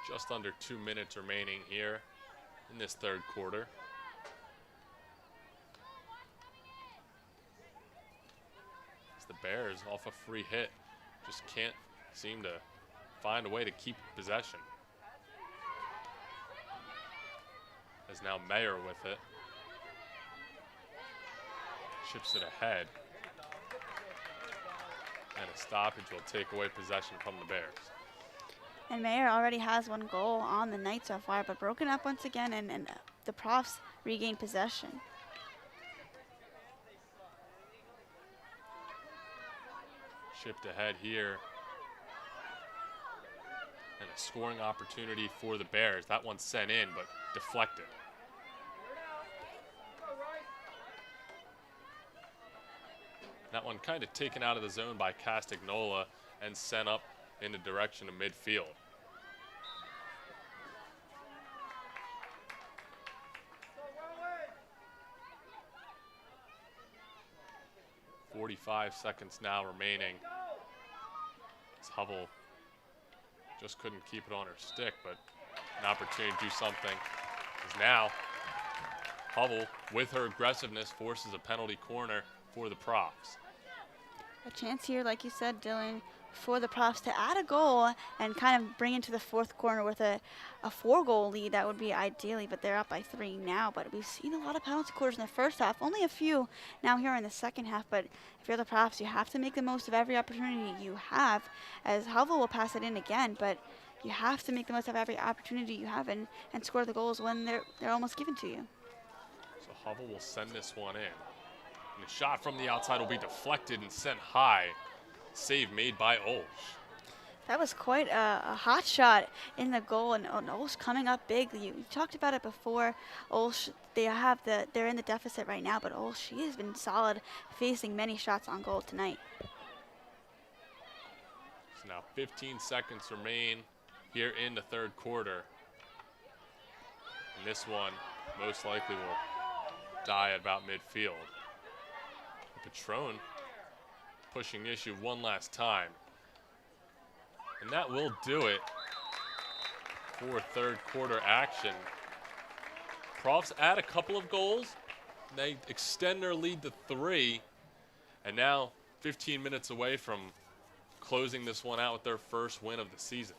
Just under 2 minutes remaining here in this third quarter. As the Bears, off a free hit, just can't seem to find a way to keep possession. As now Mayer with it. Chips it ahead. And a stoppage will take away possession from the Bears. And Mayer already has 1 goal on the night so far, but broken up once again, and the Profs regain possession. Chipped ahead here. And a scoring opportunity for the Bears. That one's sent in, but deflected. That one kind of taken out of the zone by Castagnola and sent up in the direction of midfield. Go, 45 seconds now remaining. As Hubble just couldn't keep it on her stick, but an opportunity to do something is now. Hubble, with her aggressiveness, forces a penalty corner for the Profs. A chance here, like you said, Dylan, for the Profs to add a goal and kind of bring into the fourth corner with a 4-goal lead. That would be ideally, but they're up by 3 now. But we've seen a lot of penalty corners in the first half, only a few now here in the second half. But if you're the Profs, you have to make the most of every opportunity you have, as Hovell will pass it in again. But you have to make the most of every opportunity you have and score the goals when they're almost given to you. So Hovell will send this one in. And the shot from the outside will be deflected and sent high. Save made by Olsz. That was quite a hot shot in the goal, and Olsz coming up big. You talked about it before. Olsz, they're in the deficit right now, but Olsz, she has been solid, facing many shots on goal tonight. So now 15 seconds remain here in the third quarter. And this one most likely will die at about midfield. Patron pushing the issue one last time. And that will do it for third quarter action. Profs add a couple of goals. They extend their lead to 3. And now 15 minutes away from closing this one out with their first win of the season.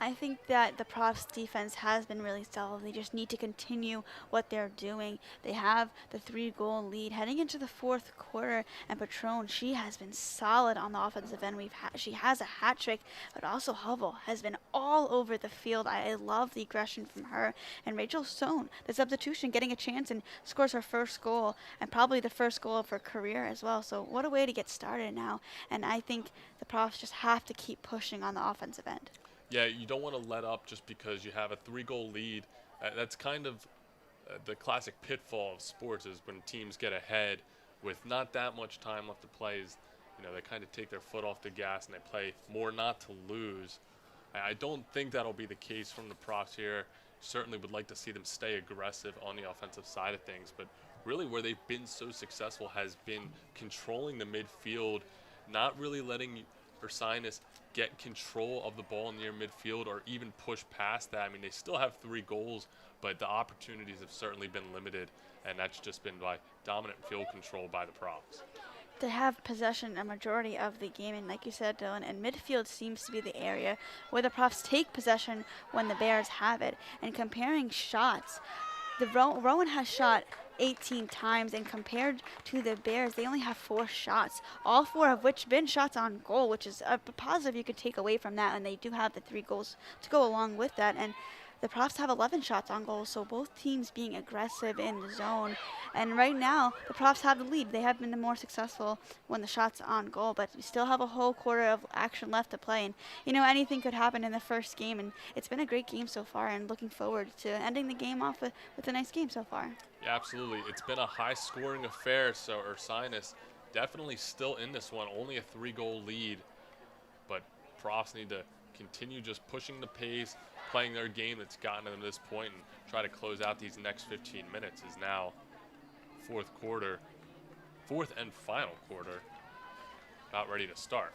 I think that the Profs defense has been really solid. They just need to continue what they're doing. They have the 3-goal lead heading into the fourth quarter, and Patron, she has been solid on the offensive end. She has a hat trick, but also Hovell has been all over the field. I love the aggression from her. And Rachel Sohn, the substitution, getting a chance and scores her first goal, and probably the first goal of her career as well. So what a way to get started now. And I think the Profs just have to keep pushing on the offensive end. Yeah, you don't want to let up just because you have a 3-goal lead. That's kind of the classic pitfall of sports, is when teams get ahead with not that much time left to play. They kind of take their foot off the gas and they play more not to lose. I don't think that'll be the case from the Profs here. Certainly would like to see them stay aggressive on the offensive side of things, but really where they've been so successful has been controlling the midfield, not really letting Ursinus get control of the ball near midfield or even push past that. I mean, they still have 3 goals, but the opportunities have certainly been limited, and that's just been by dominant field control by the Profs. They have possession a majority of the game, and like you said, Dylan, and midfield seems to be the area where the Profs take possession when the Bears have it. And comparing shots, Rowan has shot 18 times, and compared to the Bears, they only have 4 shots, all 4 of which been shots on goal, which is a positive you could take away from that, and they do have the 3 goals to go along with that. And the Profs have 11 shots on goal, so both teams being aggressive in the zone. And right now, the Profs have the lead. They have been the more successful when the shots on goal, but we still have a whole quarter of action left to play. And, you know, anything could happen in the first game, and it's been a great game so far, and looking forward to ending the game off with a nice game so far. Yeah, absolutely. It's been a high-scoring affair, so Ursinus definitely still in this one. Only a 3-goal lead, but Profs need to continue just pushing the pace, playing their game that's gotten them to this point, and try to close out these next 15 minutes. Is now fourth and final quarter, about ready to start.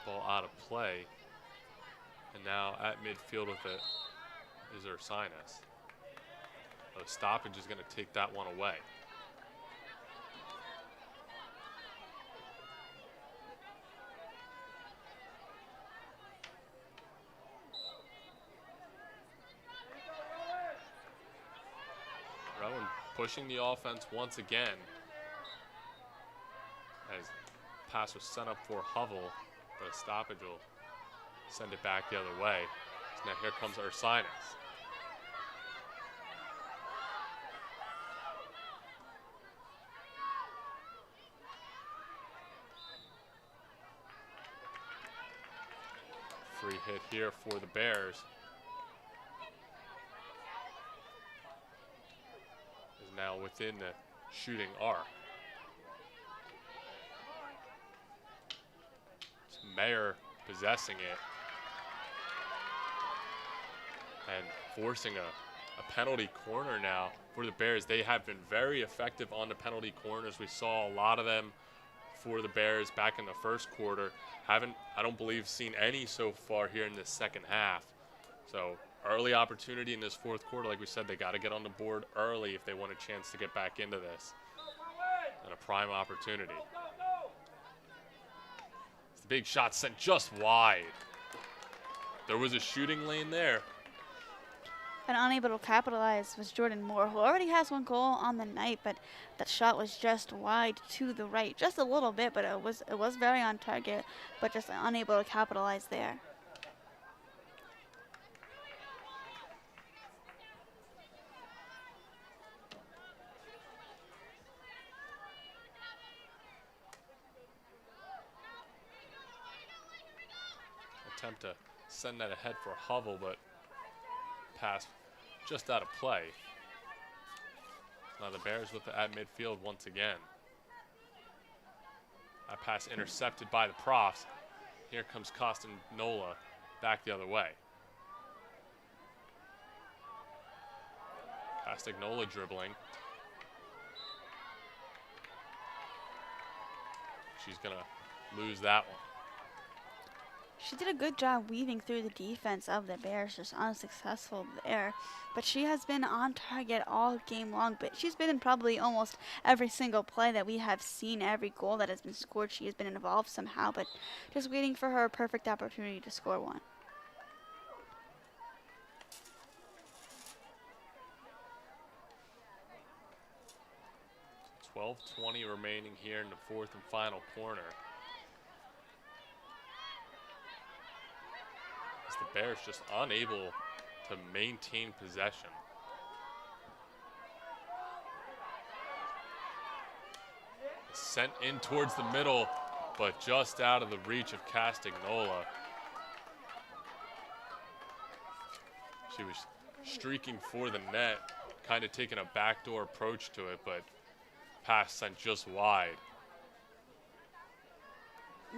Ball out of play, and now at midfield with it is Ursinus. The stoppage is going to take that one away. Rowan pushing the offense once again, as pass was sent up for Hovell, but a stoppage will send it back the other way. So now here comes Ursinus. Free hit here for the Bears. Is now within the shooting arc. It's Mayer possessing it and forcing a penalty corner now for the Bears. They have been very effective on the penalty corners. We saw a lot of them for the Bears back in the first quarter. Haven't, I don't believe, seen any so far here in this second half. So early opportunity in this fourth quarter. Like we said, they got to get on the board early if they want a chance to get back into this. And a prime opportunity. It's the big shot sent just wide. There was a shooting lane there. And unable to capitalize was Jordan Moore, who already has 1 goal on the night, but that shot was just wide to the right, just a little bit, but it was very on target, but just unable to capitalize there. Attempt to send that ahead for Hovell, but pass just out of play. Now the Bears with it at midfield once again. That pass intercepted by the Profs. Here comes Costanola back the other way. Costanola dribbling. She's gonna lose that one. She did a good job weaving through the defense of the Bears, just unsuccessful there. But she has been on target all game long, but she's been in probably almost every single play that we have seen, every goal that has been scored. She has been involved somehow, but just waiting for her perfect opportunity to score one. .12:20 remaining here in the fourth and final corner. As the Bears just unable to maintain possession. Sent in towards the middle, but just out of the reach of Castagnola. She was streaking for the net, kind of taking a backdoor approach to it, but pass sent just wide.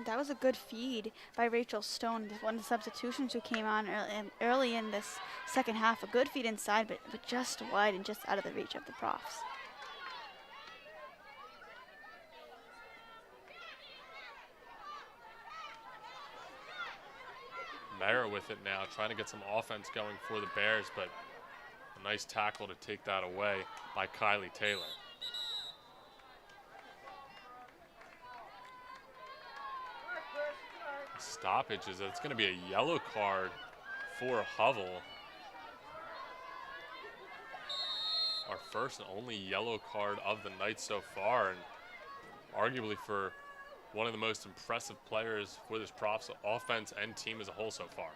That was a good feed by Rachel Stone, one of the substitutions who came on early in this second half. A good feed inside, but just wide and just out of the reach of the Profs. Mara with it now, trying to get some offense going for the Bears, but A nice tackle to take that away by Kylie Taylor. Stoppage is it's going to be a yellow card for Hovell. Our first and only yellow card of the night so far, and arguably for one of the most impressive players for this Profs offense and team as a whole so far.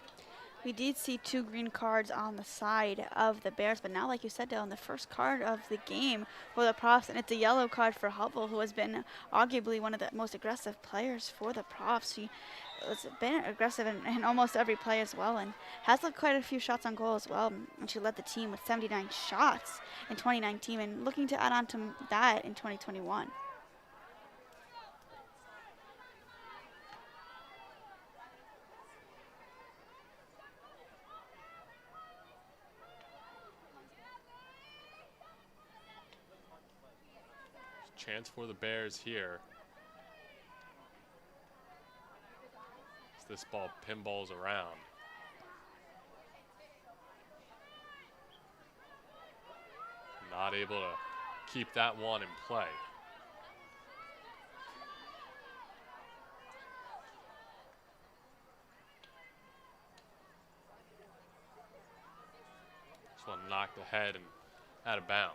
We did see 2 green cards on the side of the Bears, but now, like you said, Dylan, the first card of the game for the Profs, and it's a yellow card for Hovell, who has been arguably one of the most aggressive players for the Profs. She has been aggressive in almost every play as well, and has led quite a few shots on goal as well. And she led the team with 79 shots in 2019, and looking to add on to that in 2021. Chance for the Bears here. As this ball pinballs around. Not able to keep that one in play. This one knocked ahead and out of bounds.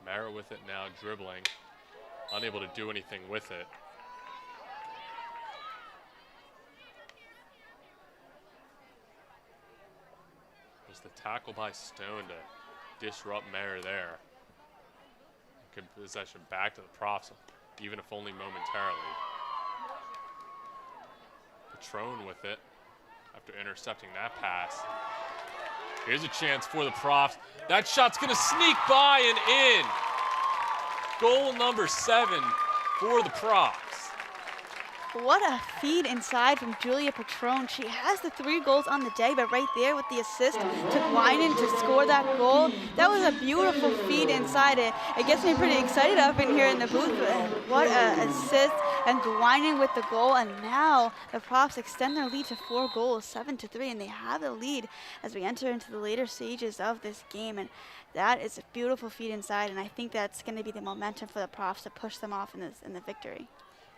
Mara with it now, dribbling, unable to do anything with it. Was the tackle by Stone to disrupt Mara there. Good possession back to the Profs, even if only momentarily. Patron with it after intercepting that pass. Here's a chance for the Profs. That shot's gonna sneak by and in. Goal number 7 for the Profs. What a feed inside from Julia Patron. She has the 3 goals on the day, but right there with the assist to Guinan to score that goal, that was a beautiful feed inside. It gets me pretty excited up in here in the booth. What an assist, and Guinan with the goal, and now the Profs extend their lead to 4 goals, 7-3, and they have the lead as we enter into the later stages of this game. And that is a beautiful feed inside, and I think that's going to be the momentum for the Profs to push them off in the victory.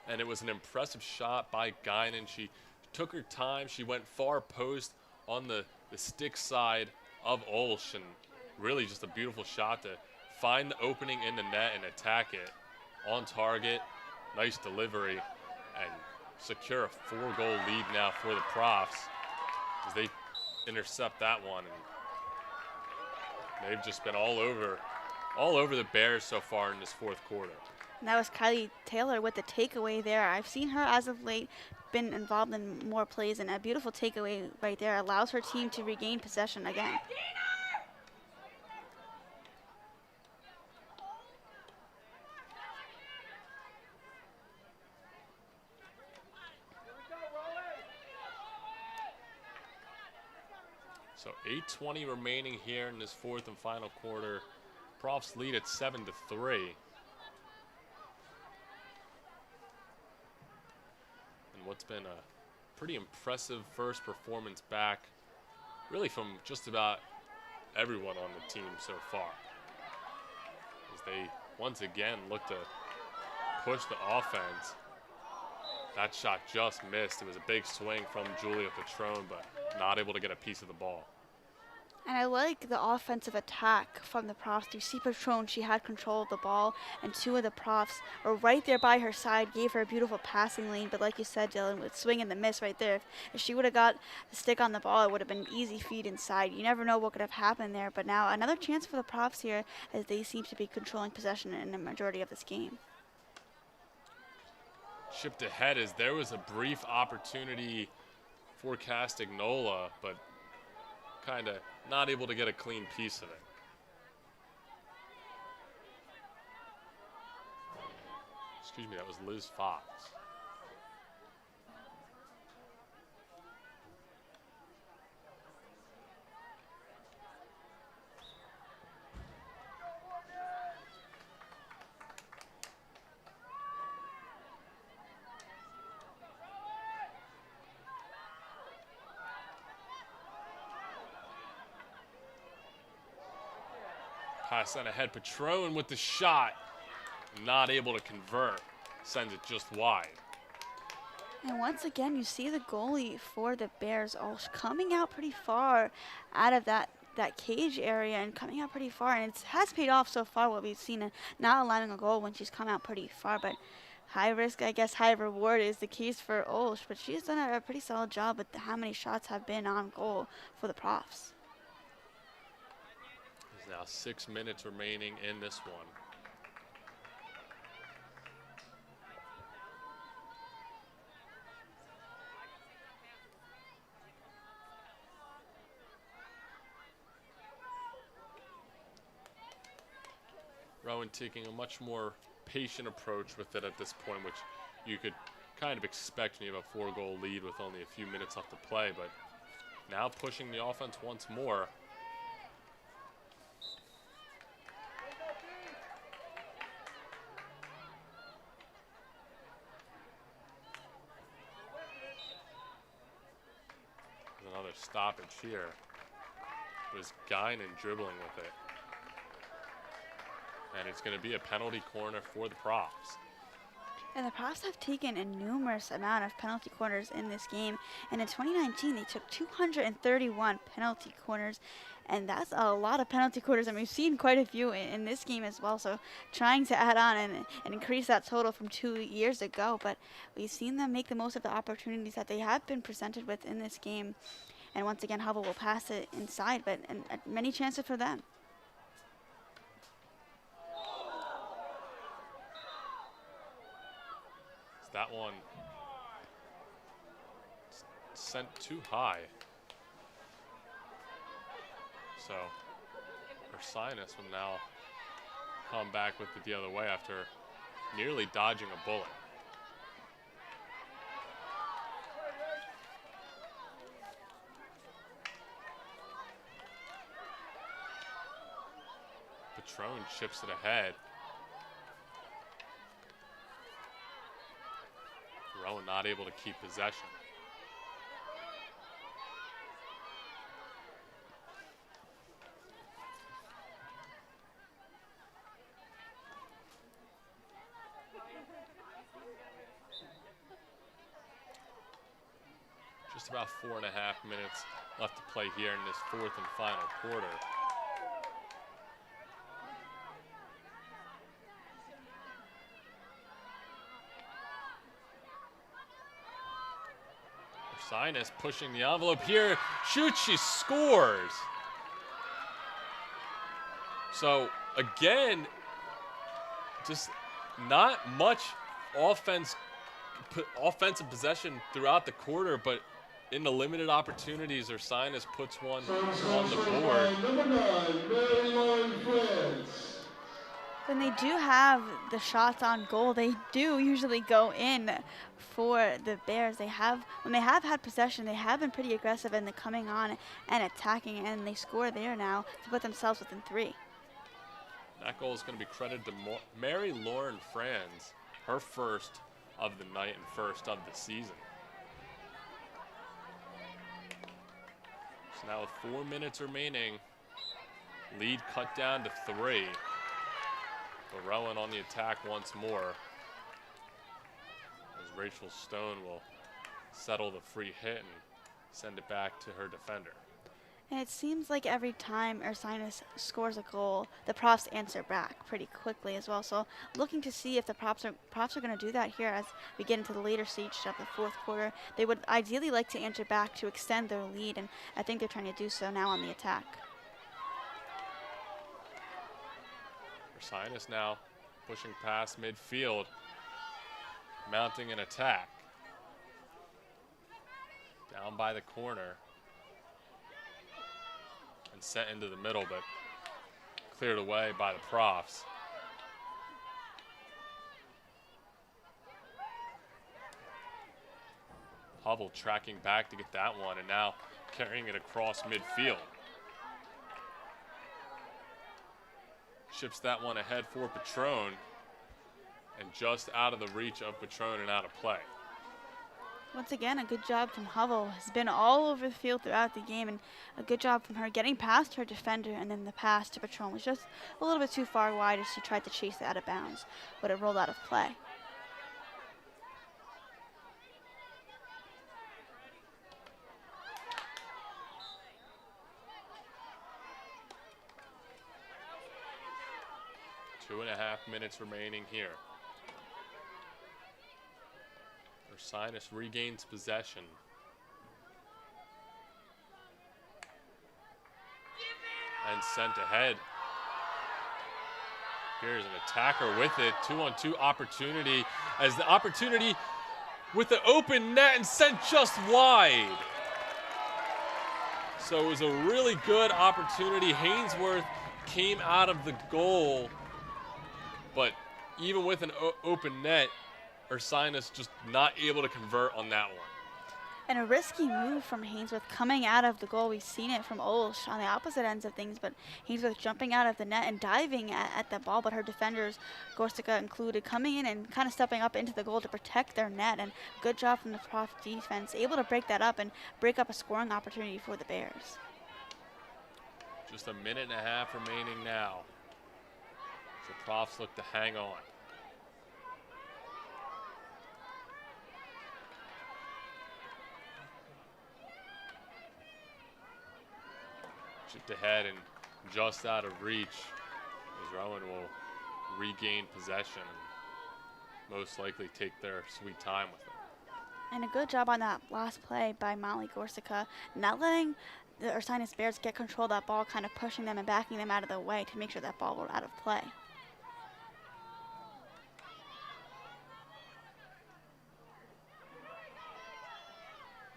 And it was an impressive shot by Guinan. She took her time. She went far post on the stick side of Olsch, and really just a beautiful shot to find the opening in the net and attack it on target. Nice delivery, and secure a 4-goal lead now for the Profs as they intercept that one. And they've just been all over the Bears so far in this 4th quarter. And that was Kylie Taylor with the takeaway there. I've seen her as of late been involved in more plays, and a beautiful takeaway right there allows her team to regain possession again. So 8:20 remaining here in this 4th and final quarter. Profs lead at 7-3. What's been a pretty impressive first performance back, really from just about everyone on the team so far. As they once again look to push the offense. That shot just missed. It was a big swing from Julia Patron, but not able to get a piece of the ball. And I like the offensive attack from the Profs. You see Patron, she had control of the ball, and 2 of the Profs were right there by her side, gave her a beautiful passing lane. But like you said, Dylan, with swing and the miss right there, if she would have got the stick on the ball, it would have been an easy feed inside. You never know what could have happened there. But now another chance for the Profs here, as they seem to be controlling possession in the majority of this game. Chipped ahead as there was a brief opportunity for Castagnola, but kind of not able to get a clean piece of it. Excuse me, that was Liz Fox. Pass sent ahead. Patron with the shot. Not able to convert. Sends it just wide. And once again, you see the goalie for the Bears all coming out pretty far out of that cage area and coming out pretty far. And it has paid off so far what we've seen, and not allowing a goal when she's come out pretty far. But high risk, I guess, high reward is the case for Olsh. But she's done a pretty solid job with how many shots have been on goal for the Profs. There's now 6 minutes remaining in this one. Rowan taking a much more patient approach with it at this point, which you could kind of expect when you have a 4-goal lead with only a few minutes left to play, but now pushing the offense once more. There's another stoppage here. It was Guinan dribbling with it. And it's going to be a penalty corner for the Profs. And the Profs have taken a numerous amount of penalty corners in this game. And in 2019, they took 231 penalty corners. And that's a lot of penalty corners. And we've seen quite a few in this game as well. So trying to add on and increase that total from 2 years ago. But we've seen them make the most of the opportunities that they have been presented with in this game. And once again, Hubble will pass it inside, but many chances for them. That one sent too high. So Ursinus will now come back with it the other way after nearly dodging a bullet. Patron chips it ahead. Rowan not able to keep possession. Just about 4.5 minutes left to play here in this 4th and final quarter. Ursinus pushing the envelope here. Shoots, she scores. So again, just not much offensive possession throughout the quarter, but in the limited opportunities, Ursinus puts one on the board. When they do have the shots on goal, they do usually go in for the Bears. When they have had possession, they have been pretty aggressive in the coming on and attacking, and they score there now to put themselves within 3. That goal is going to be credited to Mary Lauren Franz, her first of the night and first of the season. So now with 4 minutes remaining, lead cut down to 3. But Rowan on the attack once more, as Rachel Stone will settle the free hit and send it back to her defender. And it seems like every time Ursinus scores a goal, the Profs answer back pretty quickly as well. So looking to see if the Profs are going to do that here as we get into the later stage of the 4th quarter. They would ideally like to answer back to extend their lead, and I think they're trying to do so now on the attack. Ursinus now pushing past midfield, mounting an attack. Down by the corner. And sent into the middle, but cleared away by the Profs. Hubble tracking back to get that one, and now carrying it across midfield. Ships that one ahead for Patron, and just out of the reach of Patron and out of play. Once again, a good job from Hubble. Has been all over the field throughout the game, and a good job from her getting past her defender, and then the pass to Patron was just a little bit too far wide as she tried to chase it out of bounds, but it rolled out of play. Two and a half minutes remaining here. Ursinus regains possession. And sent ahead. Here's an attacker with it. 2-on-2 opportunity. As the opportunity with the open net and sent just wide. So it was a really good opportunity. Hainsworth came out of the goal, but even with an open net, Ursinus just not able to convert on that one. And a risky move from Hainsworth coming out of the goal. We've seen it from Olsch on the opposite ends of things, but Hainsworth jumping out of the net and diving at the ball, but her defenders, Gorsica included, coming in and kind of stepping up into the goal to protect their net, and good job from the Prof defense, able to break that up and break up a scoring opportunity for the Bears. Just a minute and a half remaining now. So Profs look to hang on. Chipped ahead and just out of reach, as Rowan will regain possession and most likely take their sweet time with it. And a good job on that last play by Molly Gorsica, not letting the Ursinus Bears get control of that ball, kind of pushing them and backing them out of the way to make sure that ball were out of play.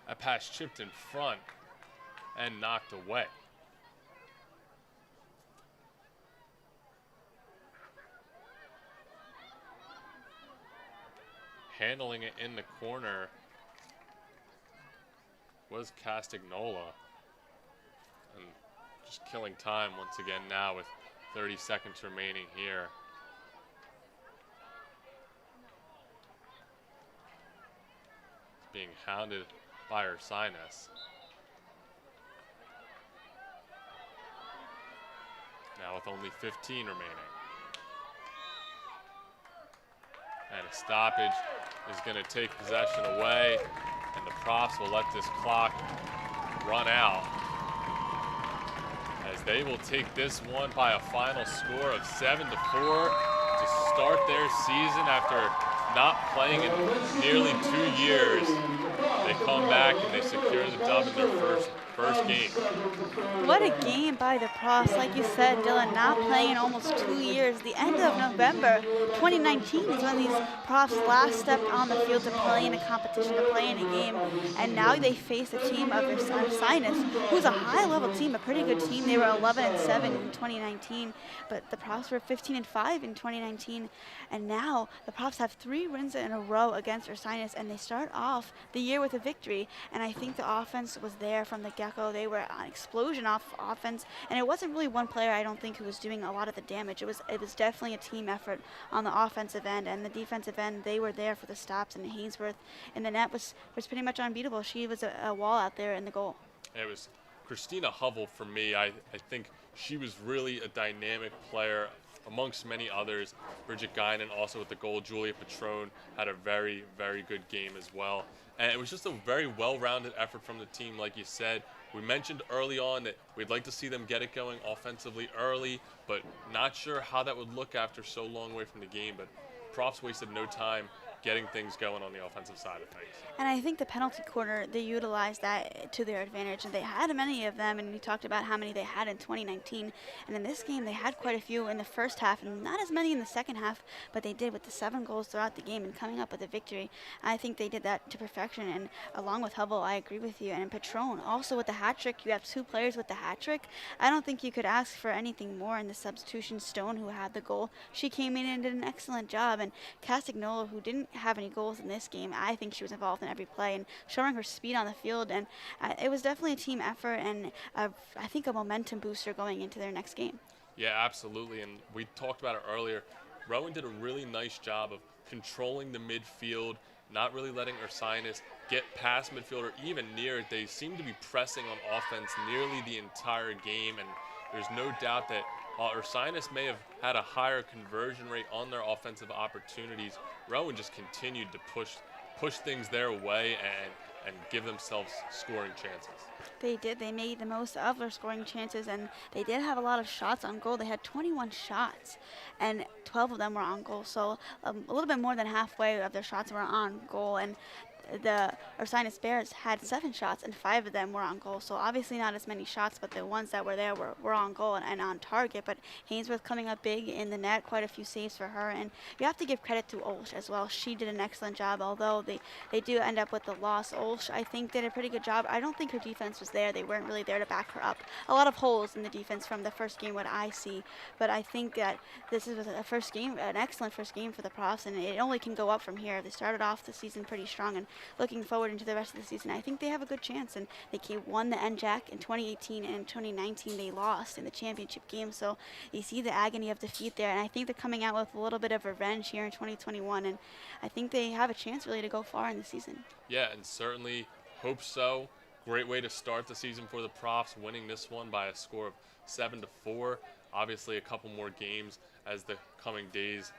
That pass chipped in front and knocked away. Handling it in the corner was Castagnola. And just killing time once again now with 30 seconds remaining here. Being hounded by Ursinus. Now with only 15 remaining. And a stoppage is going to take possession away, and the Profs will let this clock run out as they will take this one by a final score of 7-4 to start their season after not playing in nearly 2 years. They come back and they secure the dub in their first game. What a game by the Profs. Like you said, Dylan, not playing in almost 2 years. The end of November 2019 is when these Profs last stepped on the field to play in a competition, to play in a game. And now they face a team of Ursinus, who's a high-level team, a pretty good team. They were 11-7 in 2019, but the Profs were 15-5 in 2019. And now the Profs have 3 wins in a row against Ursinus, and they start off the year with a victory. And I think the offense was there from the get-go. They were an explosion off offense, and it wasn't really one player, I don't think, who was doing a lot of the damage. It was definitely a team effort on the offensive end, and the defensive end, they were there for the stops, and Hainsworth in the net was pretty much unbeatable. She was a wall out there in the goal. It was Christina Hovell for me. I think she was really a dynamic player amongst many others. Bridget Guinan also with the goal. Julia Patron had a very, very good game as well. And it was just a very well-rounded effort from the team, like you said. We mentioned early on that we'd like to see them get it going offensively early, but not sure how that would look after so long away from the game. But Profs wasted no time getting things going on the offensive side of things. And I think the penalty corner, they utilized that to their advantage, and they had many of them, and we talked about how many they had in 2019. And in this game, they had quite a few in the first half, and not as many in the second half, but they did with the 7 goals throughout the game and coming up with a victory. I think they did that to perfection, and along with Hubble, I agree with you. And Patron, also with the hat trick, you have 2 players with the hat trick. I don't think you could ask for anything more in the substitution. Stone, who had the goal, she came in and did an excellent job, and Castagnola, who didn't have any goals in this game, I think she was involved in every play and showing her speed on the field, and it was definitely a team effort, and I think a momentum booster going into their next game. Yeah, absolutely, and we talked about it earlier. Rowan did a really nice job of controlling the midfield, not really letting Ursinus get past midfield or even near it. They seem to be pressing on offense nearly the entire game, and there's no doubt that while Ursinus may have had a higher conversion rate on their offensive opportunities, Rowan just continued to push things their way and give themselves scoring chances. They did. They made the most of their scoring chances, and they did have a lot of shots on goal. They had 21 shots, and 12 of them were on goal. So a little bit more than halfway of their shots were on goal. And the Ursinus Bears had 7 shots, and 5 of them were on goal. So obviously not as many shots, but the ones that were there were on goal and on target. But Hainsworth coming up big in the net, quite a few saves for her. And you have to give credit to Olsh as well. She did an excellent job, although they do end up with the loss. Olsh, I think, did a pretty good job. I don't think her defense was there. They weren't really there to back her up. A lot of holes in the defense from the first game, what I see. But I think that this is a first game, an excellent first game for the Profs, and it only can go up from here. They started off the season pretty strong, and looking forward into the rest of the season, I think they have a good chance. And they won the NJAC in 2018, and in 2019 they lost in the championship game. So you see the agony of defeat there, and I think they're coming out with a little bit of revenge here in 2021, and I think they have a chance really to go far in the season. Yeah, and certainly hope so. Great way to start the season for the Profs, winning this one by a score of 7-4. Obviously a couple more games as the coming days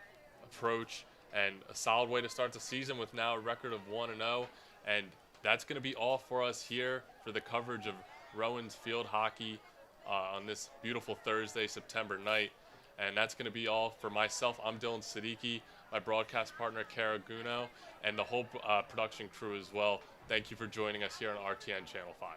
approach, and a solid way to start the season with now a record of 1-0. And that's going to be all for us here for the coverage of Rowan's field hockey on this beautiful Thursday, September night. And that's going to be all for myself. I'm Dylan Siddiqui, my broadcast partner, Kara Guno, and the whole production crew as well. Thank you for joining us here on RTN Channel 5.